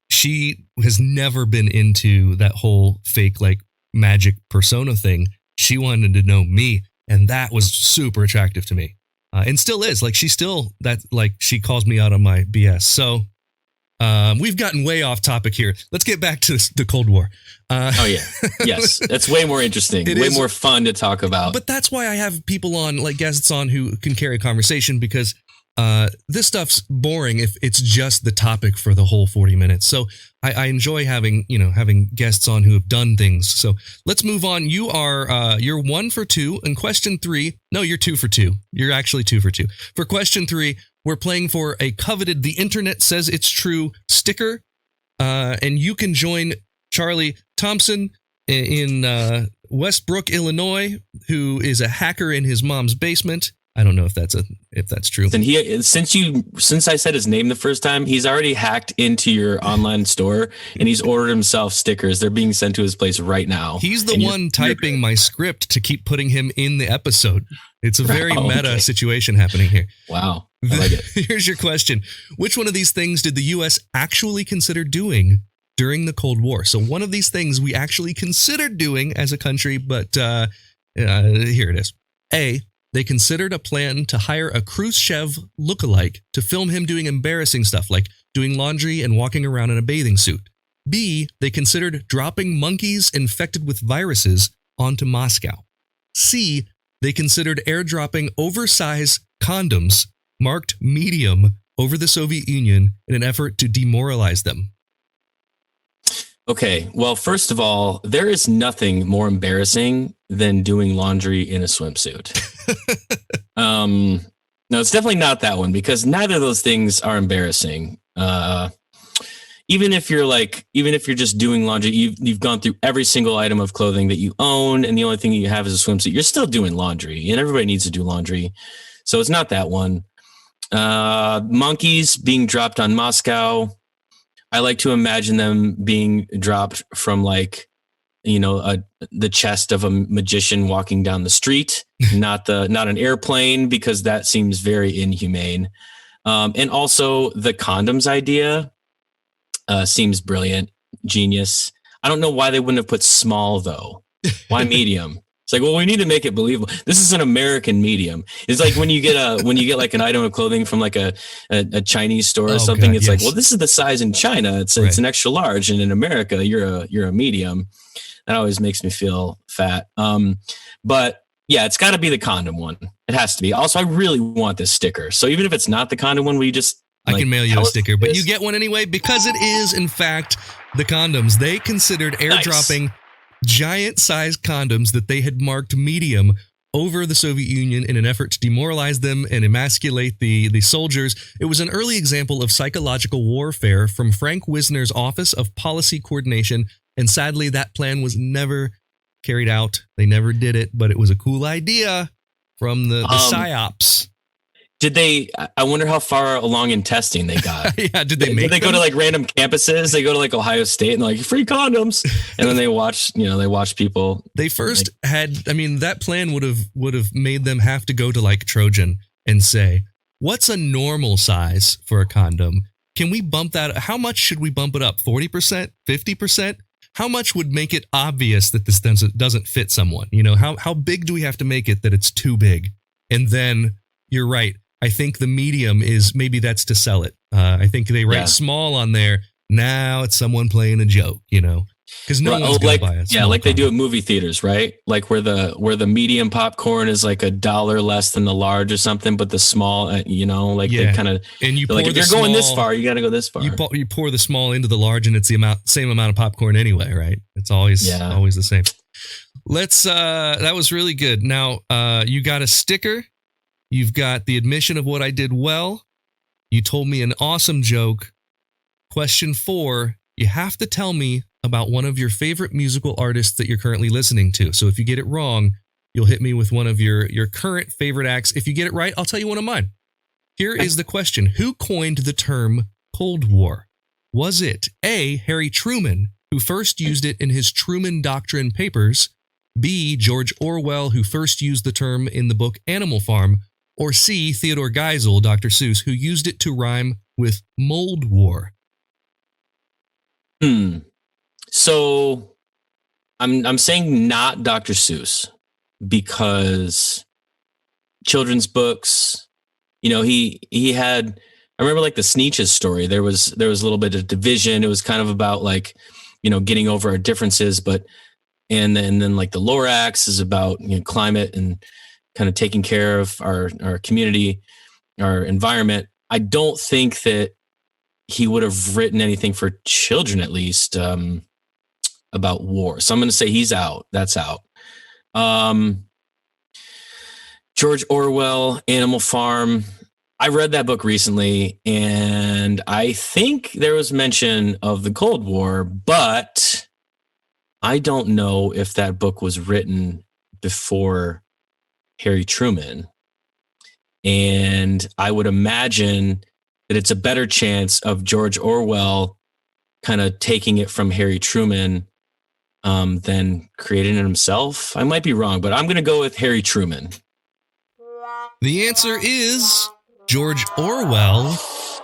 has never been into that whole fake, like, magic persona thing. She wanted to know me, and that was super attractive to me, and still is. Like, she calls me out on my BS. So we've gotten way off topic here. Let's get back to the Cold War. Oh yeah, yes, that's way more interesting, way more fun to talk about. But that's why I have people on, like guests on, who can carry a conversation, because this stuff's boring if it's just the topic for the whole 40 minutes. So I enjoy having guests on who have done things. So let's move on. You're 1 for 2 in question 3. No, you're 2 for 2. You're actually 2 for 2. For question 3, we're playing for a coveted "The Internet Says It's True" sticker. And you can join Charlie Thompson in Westbrook, Illinois, who is a hacker in his mom's basement. I don't know if that's true. And since I said his name the first time, he's already hacked into your online store and he's ordered himself stickers. They're being sent to his place right now. He's the one typing my script to keep putting him in the episode. It's a very meta situation happening here. Wow. I like it. Here's your question. Which one of these things did the U.S. actually consider doing during the Cold War? So one of these things we actually considered doing as a country, but here it is. A, they considered a plan to hire a Khrushchev lookalike to film him doing embarrassing stuff like doing laundry and walking around in a bathing suit. B, they considered dropping monkeys infected with viruses onto Moscow. C, they considered airdropping oversized condoms marked medium over the Soviet Union in an effort to demoralize them. Okay, well, first of all, there is nothing more embarrassing than doing laundry in a swimsuit. No, it's definitely not that one, because neither of those things are embarrassing. Even if you're just doing laundry, you've gone through every single item of clothing that you own, and the only thing you have is a swimsuit. You're still doing laundry, and everybody needs to do laundry, so it's not that one. Monkeys being dropped on Moscow. I like to imagine them being dropped from, like, the chest of a magician walking down the street, not an airplane, because that seems very inhumane. And also the condoms idea seems brilliant, genius. I don't know why they wouldn't have put small though. Why medium? It's like, well, we need to make it believable. This is an American medium. It's like when you get like an item of clothing from like a Chinese store or something. God, it's like, well, this is the size in China. It's an extra large, and in America, you're a medium. That always makes me feel fat. But yeah, it's got to be the condom one. It has to be. Also, I really want this sticker. So even if it's not the condom one, will you just I Like, can mail you tell a us sticker, what but it you is. get one anyway because it is, in fact, the condoms. They considered airdropping giant-sized condoms that they had marked medium over the Soviet Union in an effort to demoralize them and emasculate the soldiers. It was an early example of psychological warfare from Frank Wisner's Office of Policy Coordination, and sadly, that plan was never carried out. They never did it, but it was a cool idea from the PSYOPs. Did they? I wonder how far along in testing they got. Yeah, did they make Did they go them? to like random campuses? They go to like Ohio State and they're like free condoms, and then they watch people. They first had, I mean, that plan would have made them have to go to like Trojan and say, what's a normal size for a condom? Can we bump that? How much should we bump it up? 40%? 50%? How much would make it obvious that this doesn't fit someone? You know, how big do we have to make it that it's too big? And then you're right. I think the medium is, maybe that's to sell it. I think they write small on there. Now it's someone playing a joke, you know, because no one's going to buy it. Yeah, like they do at movie theaters, right? Like where the medium popcorn is like $1 less than the large or something, but the small, they kind of, and you pour like, if you're going this far, you got to go this far. You pour the small into the large, and it's the same amount of popcorn anyway, right? It's always the same. That was really good. Now, you got a sticker. You've got the admission of what I did well. You told me an awesome joke. Question 4, you have to tell me about one of your favorite musical artists that you're currently listening to. So if you get it wrong, you'll hit me with one of your current favorite acts. If you get it right, I'll tell you one of mine. Here is the question. Who coined the term Cold War? Was it A, Harry Truman, who first used it in his Truman Doctrine papers, B, George Orwell, who first used the term in the book Animal Farm, or C, Theodore Geisel, Dr. Seuss, who used it to rhyme with Mold War? So I'm saying not Dr. Seuss, because children's books, he had, I remember like the Sneetches story. There was a little bit of division. It was kind of about like, getting over our differences, and then like the Lorax is about climate and kind of taking care of our community, our environment. I don't think that he would have written anything for children, at least, about war. So I'm going to say he's out. That's out. George Orwell, Animal Farm. I read that book recently, and I think there was mention of the Cold War, but I don't know if that book was written before Harry Truman. And I would imagine that it's a better chance of George Orwell kind of taking it from Harry Truman than creating it himself. I might be wrong, but I'm going to go with Harry Truman. The answer is George Orwell,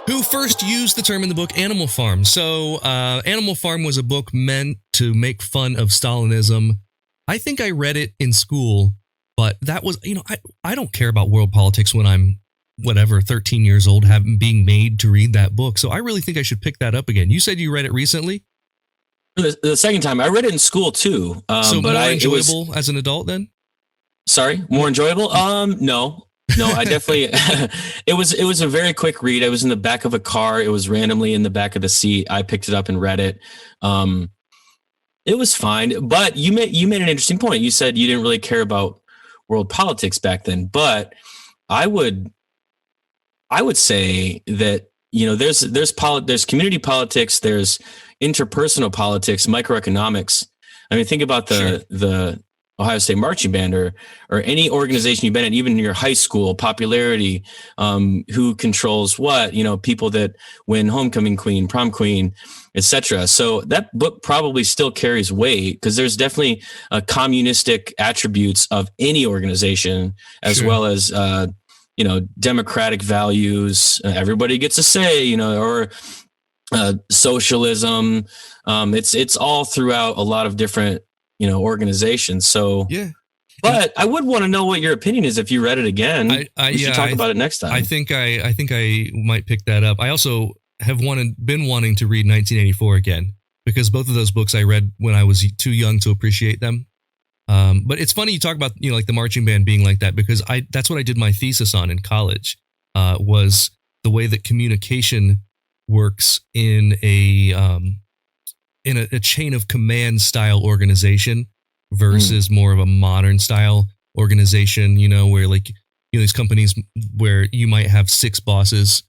who first used the term in the book Animal Farm. So Animal Farm was a book meant to make fun of Stalinism. I think I read it in school, but that was, I don't care about world politics when I'm 13 years old, being made to read that book. So I really think I should pick that up again. You said you read it recently? The second time. I read it in school too. So more enjoyable as an adult then? Sorry, more enjoyable? No, I definitely, it was a very quick read. I was in the back of a car. It was randomly in the back of the seat. I picked it up and read it. It was fine, but you made an interesting point. You said you didn't really care about world politics back then, but I would say that, there's community politics, there's interpersonal politics, microeconomics. I mean, think about the Ohio State marching band or any organization you've been in, even in your high school, popularity, who controls what, people that win homecoming queen, prom queen, etc. So that book probably still carries weight because there's definitely communistic attributes of any organization, as well as, democratic values. Everybody gets a say, or socialism. It's all throughout a lot of different organizations. So yeah, but I would want to know what your opinion is if you read it again. We should talk about it next time. I think I might pick that up. I also have been wanting to read 1984 again because both of those books I read when I was too young to appreciate them. But it's funny you talk about like the marching band being like that because that's what I did my thesis on in college. Was the way that communication works in a chain of command style organization versus more of a modern style organization, where these companies where you might have 6 bosses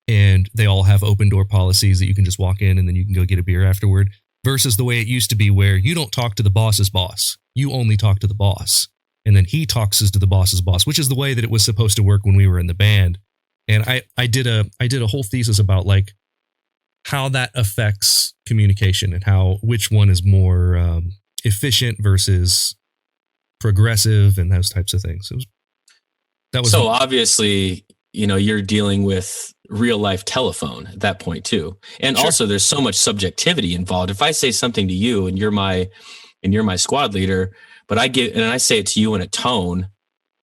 and they all have open door policies that you can just walk in and then you can go get a beer afterward, versus the way it used to be where you don't talk to the boss's boss. You only talk to the boss. And then he talks to the boss's boss, which is the way that it was supposed to work when we were in the band. And I did a whole thesis about like how that affects communication and which one is more efficient versus progressive and those types of things. So obviously, you're dealing with real life telephone at that point too. And also there's so much subjectivity involved. If I say something to you and you're my squad leader, but I say it to you in a tone,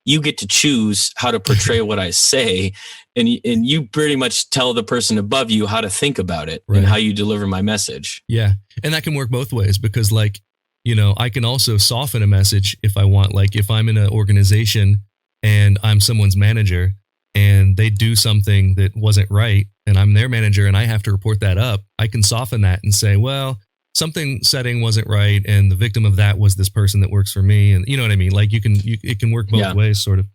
you get to choose how to portray what I say. And you pretty much tell the person above you how to think about it and how you deliver my message. Yeah. And that can work both ways because I can also soften a message if I want. Like if I'm in an organization and I'm someone's manager and they do something that wasn't right and I'm their manager and I have to report that up, I can soften that and say, well, something setting wasn't right and the victim of that was this person that works for me. And you know what I mean? Like it can work both ways sort of.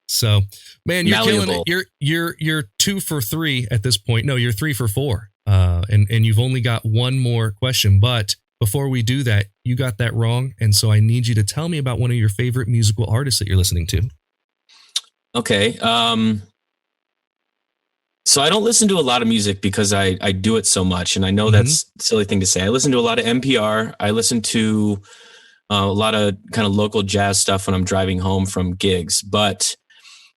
So man, you're killing it. You're 2 for 3 at this point. No, you're 3 for 4. And you've only got one more question, but before we do that, you got that wrong. And so I need you to tell me about one of your favorite musical artists that you're listening to. Okay. So I don't listen to a lot of music because I do it so much. And I know that's a silly thing to say. I listen to a lot of NPR. I listen to a lot of kind of local jazz stuff when I'm driving home from gigs. But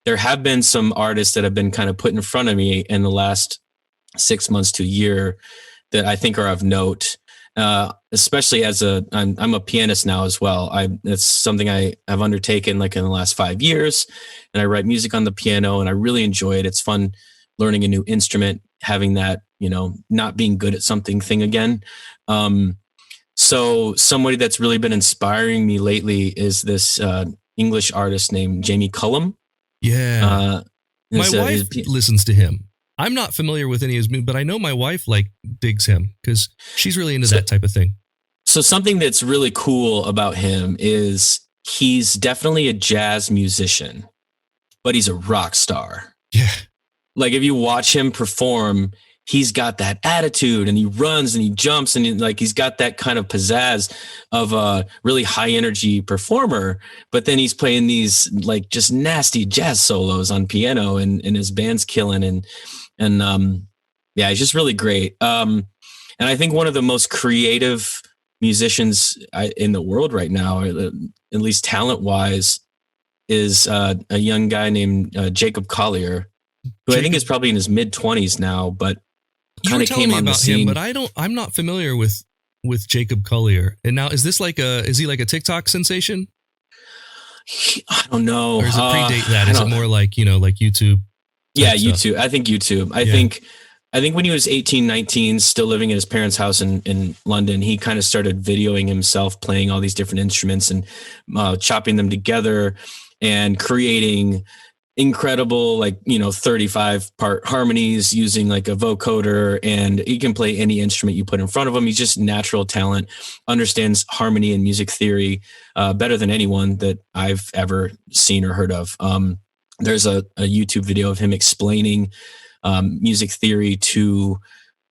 there have been some artists that have been kind of put in front of me in the last 6 months to a year that I think are of note. Especially I'm a pianist now as well. It's something I have undertaken like in the last 5 years, and I write music on the piano and I really enjoy it. It's fun learning a new instrument, having that, not being good at something thing again. So somebody that's really been inspiring me lately is this English artist named Jamie Cullum. Yeah. My wife listens to him. I'm not familiar with any of his music, but I know my wife digs him because she's really into that type of thing. So something that's really cool about him is he's definitely a jazz musician, but he's a rock star. Yeah. Like if you watch him perform, he's got that attitude and he runs and he jumps and he's got that kind of pizzazz of a really high energy performer. But then he's playing these just nasty jazz solos on piano and his band's killing and he's just really great. And I think one of the most creative musicians in the world right now, at least talent wise, is a young guy named Jacob Collier, who I think is probably in his mid-20s now, but kind of came on the scene. But I'm not familiar with Jacob Collier. And now is he like a TikTok sensation? I don't know. Or does it predate that? Is it more like YouTube? Yeah, YouTube. I think YouTube. I think when he was 18, 19, still living in his parents' house in London, he kind of started videoing himself playing all these different instruments and chopping them together and creating incredible 35-part harmonies using a vocoder, and he can play any instrument you put in front of him. He's just natural talent, understands harmony and music theory better than anyone that I've ever seen or heard of. There's a YouTube video of him explaining music theory to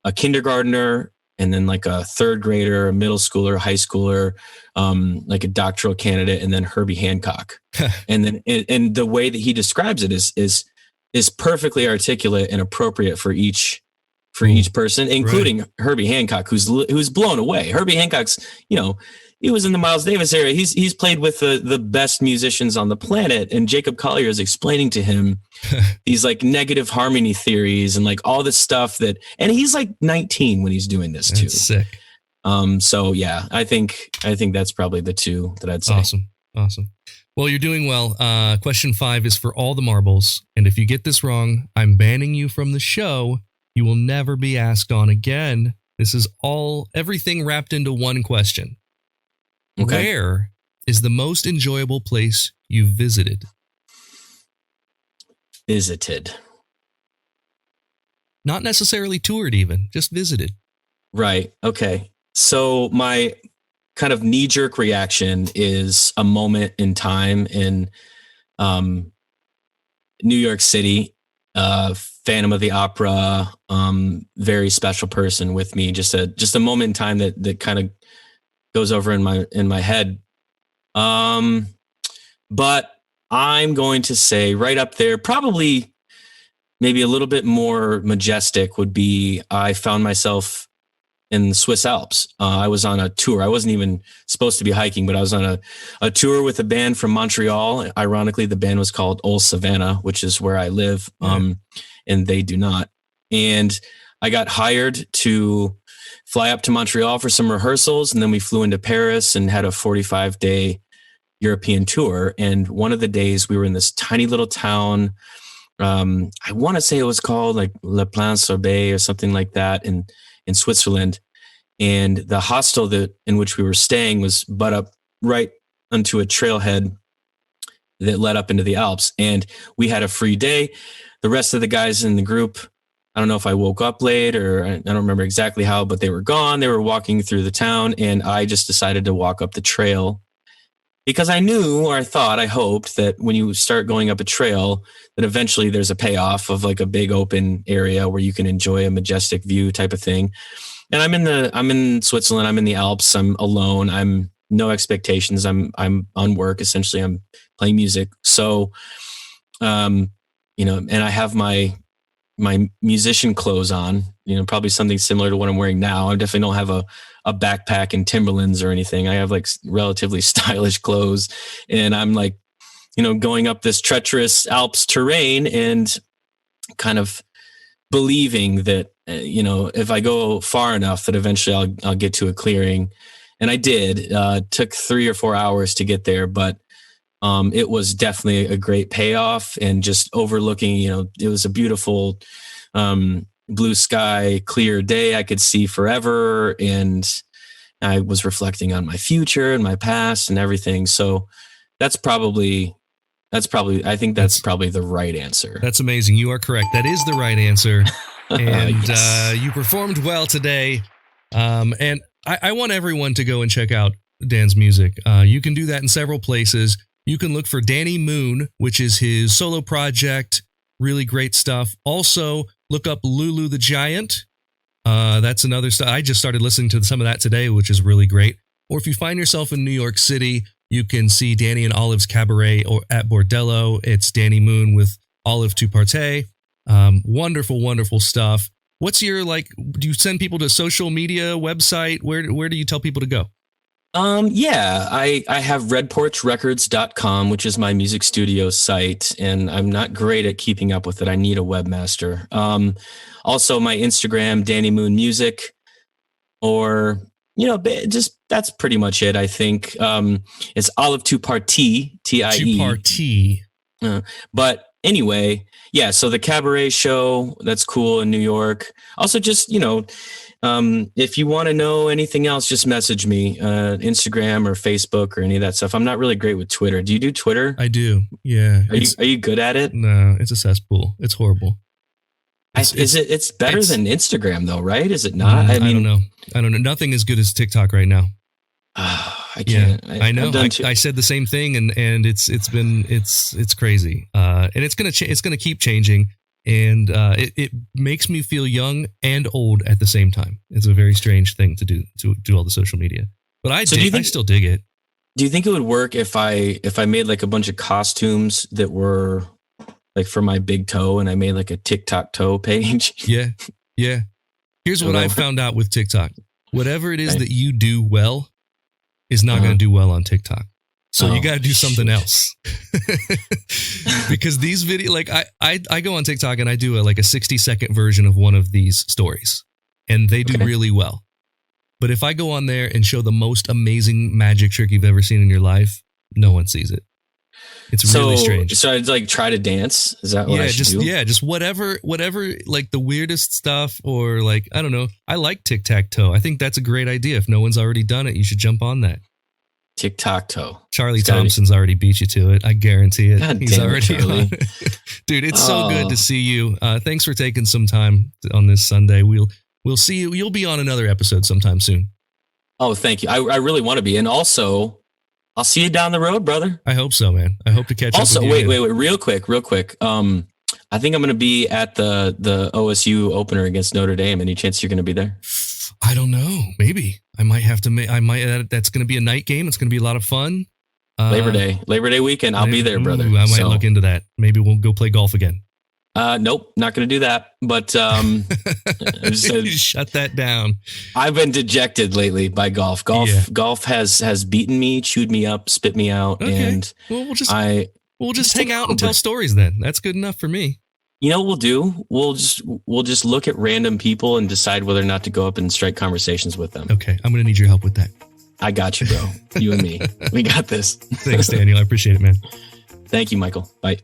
a kindergartner and then a third grader, a middle schooler, high schooler, a doctoral candidate, and then Herbie Hancock. And the way that he describes it is perfectly articulate and appropriate for each person, including Herbie Hancock, who's blown away. Herbie Hancock's, he was in the Miles Davis area. He's played with the best musicians on the planet, and Jacob Collier is explaining to him these negative harmony theories and all this stuff and he's 19 when he's doing this too. That's sick. So yeah, I think that's probably the two that I'd say. Awesome. Well, you're doing well. Question 5 is for all the marbles, and if you get this wrong, I'm banning you from the show. You will never be asked on again. This is everything wrapped into one question. Okay. Where is the most enjoyable place you've visited? Visited. not necessarily toured, even just visited. Right. Okay. So my kind of knee-jerk reaction is a moment in time in New York City. Phantom of the Opera, very special person with me. Just a moment in time that kind of goes over in my head. But I'm going to say right up there, probably maybe a little bit more majestic would be I found myself in the Swiss Alps. I was on a tour. I wasn't even supposed to be hiking, but I was on a tour with a band from Montreal. Ironically, the band was called Old Savannah, which is where I live, and they do not. And I got hired to fly up to Montreal for some rehearsals, and then we flew into Paris and had a 45-day European tour. And one of the days we were in this tiny little town. I want to say it was called like Le Plan-Sorbet or something like that in Switzerland. And the hostel in which we were staying was butt up right onto a trailhead that led up into the Alps. And we had a free day. The rest of the guys in the group, I don't know if I woke up late or I don't remember exactly how, but they were gone. They were walking through the town, and I just decided to walk up the trail because I knew, or I thought, I hoped that when you start going up a trail, that eventually there's a payoff of like a big open area where you can enjoy a majestic view type of thing. And I'm in Switzerland. I'm in the Alps. I'm alone. I'm no expectations. I'm on work. Essentially, I'm playing music. So, and I have my musician clothes on, probably something similar to what I'm wearing now. I definitely don't have a backpack and Timberlands or anything. I have like relatively stylish clothes, and I'm like, going up this treacherous Alps terrain and kind of believing that, if I go far enough that eventually I'll get to a clearing. And I did. Took 3 or 4 hours to get there, but it was definitely a great payoff, and just overlooking, it was a beautiful blue sky, clear day. I could see forever, and I was reflecting on my future and my past and everything. So I think that's probably the right answer. That's amazing. You are correct. That is the right answer. And Yes. You performed well today. And I want everyone to go and check out Dan's music. You can do that in several places. You can look for Danny Moon, which is his solo project. Really great stuff. Also, look up Lulu the Giant. That's another stuff. I just started listening to some of that today, which is really great. Or if you find yourself in New York City, you can see Danny and Olive's Cabaret or at Bordello. It's Danny Moon with Olive to Partey. Wonderful, wonderful stuff. What's your, do you send people to social media, website? Where do you tell people to go? I have redporchrecords.com, which is my music studio site, and I'm not great at keeping up with it. I need a webmaster. Also my Instagram, Danny Moon Music, or, just that's pretty much it. I think, it's Olive to Partey, T-I-E. To Partey. But anyway, yeah, so the cabaret show, that's cool in New York. Also just, if you want to know anything else, just message me, Instagram or Facebook or any of that stuff. I'm not really great with Twitter. Do you do Twitter? I do. Yeah. Are you good at it? No, it's a cesspool. It's horrible. It's better than Instagram though, right? Is it not? I don't know. Nothing as good as TikTok right now. I can't. Yeah, I know. I said the same thing, and it's crazy. And it's gonna keep changing, and it makes me feel young and old at the same time. It's a very strange thing to do all the social media, but I still dig it. Do you think it would work if I made like a bunch of costumes that were like for my big toe, and I made like a TikTok toe page? Yeah. Here's what I found out with TikTok: whatever it is that you do well is not going to do well on TikTok. So you got to do something else. Because these videos, I go on TikTok and I do a 60-second version of one of these stories, and they do really well. But if I go on there and show the most amazing magic trick you've ever seen in your life, no one sees it. It's really strange. So I'd try to dance. Is that what I should do? Yeah, just whatever, the weirdest stuff, or I don't know. I like tic-tac-toe. I think that's a great idea. If no one's already done it, you should jump on that. Tic-tac-toe. Charlie Thompson's already beat you to it. I guarantee it. God He's damn it, already Charlie. on it. Dude, it's so good to see you. Thanks for taking some time on this Sunday. We'll see you. You'll be on another episode sometime soon. Oh, thank you. I really want to be. And also, I'll see you down the road, brother. I hope so, man. I hope to catch also, up with you. wait, real quick. I think I'm going to be at the OSU opener against Notre Dame. Any chance you're going to be there? I don't know. Maybe I might have to. That's going to be a night game. It's going to be a lot of fun. Labor Day weekend. I'll be there, brother. I might look into that. Maybe we'll go play golf again. Nope, not going to do that. But shut that down. I've been dejected lately by golf. Golf has beaten me, chewed me up, spit me out, and well, we'll just hang out and tell stories. Then that's good enough for me. You know what we'll do? We'll just look at random people and decide whether or not to go up and strike conversations with them. Okay, I'm going to need your help with that. I got you, bro. You and me. We got this. Thanks, Daniel. I appreciate it, man. Thank you, Michael. Bye.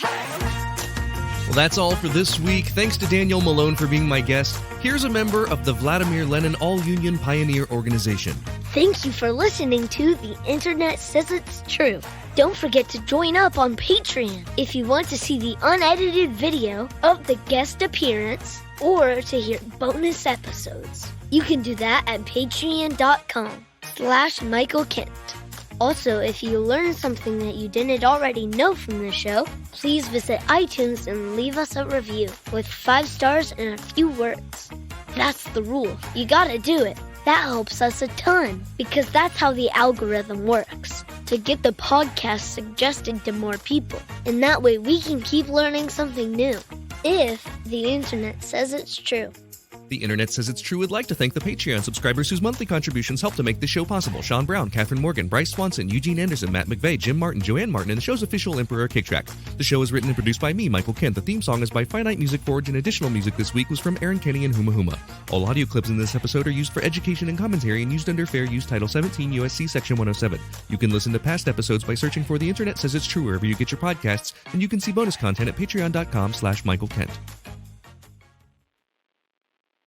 Well, that's all for this week. Thanks to Daniel Malone for being my guest. Here's a member of the Vladimir Lenin All-Union Pioneer Organization. Thank you for listening to The Internet Says It's True. Don't forget to join up on Patreon if you want to see the unedited video of the guest appearance or to hear bonus episodes. You can do that at patreon.com/Michael Kent. Also, if you learned something that you didn't already know from the show, please visit iTunes and leave us a review with 5 stars and a few words. That's the rule. You gotta do it. That helps us a ton, because that's how the algorithm works, to get the podcast suggested to more people. And that way we can keep learning something new, if the internet says it's true. The Internet Says It's True would like to thank the Patreon subscribers whose monthly contributions help to make this show possible. Sean Brown, Catherine Morgan, Bryce Swanson, Eugene Anderson, Matt McVeigh, Jim Martin, Joanne Martin, and the show's official Emperor Kick Track. The show is written and produced by me, Michael Kent. The theme song is by Finite Music Forge, and additional music this week was from Aaron Kenny and Huma Huma. All audio clips in this episode are used for education and commentary and used under Fair Use Title 17 U.S.C. Section 107. You can listen to past episodes by searching for The Internet Says It's True wherever you get your podcasts, and you can see bonus content at patreon.com/Michael Kent.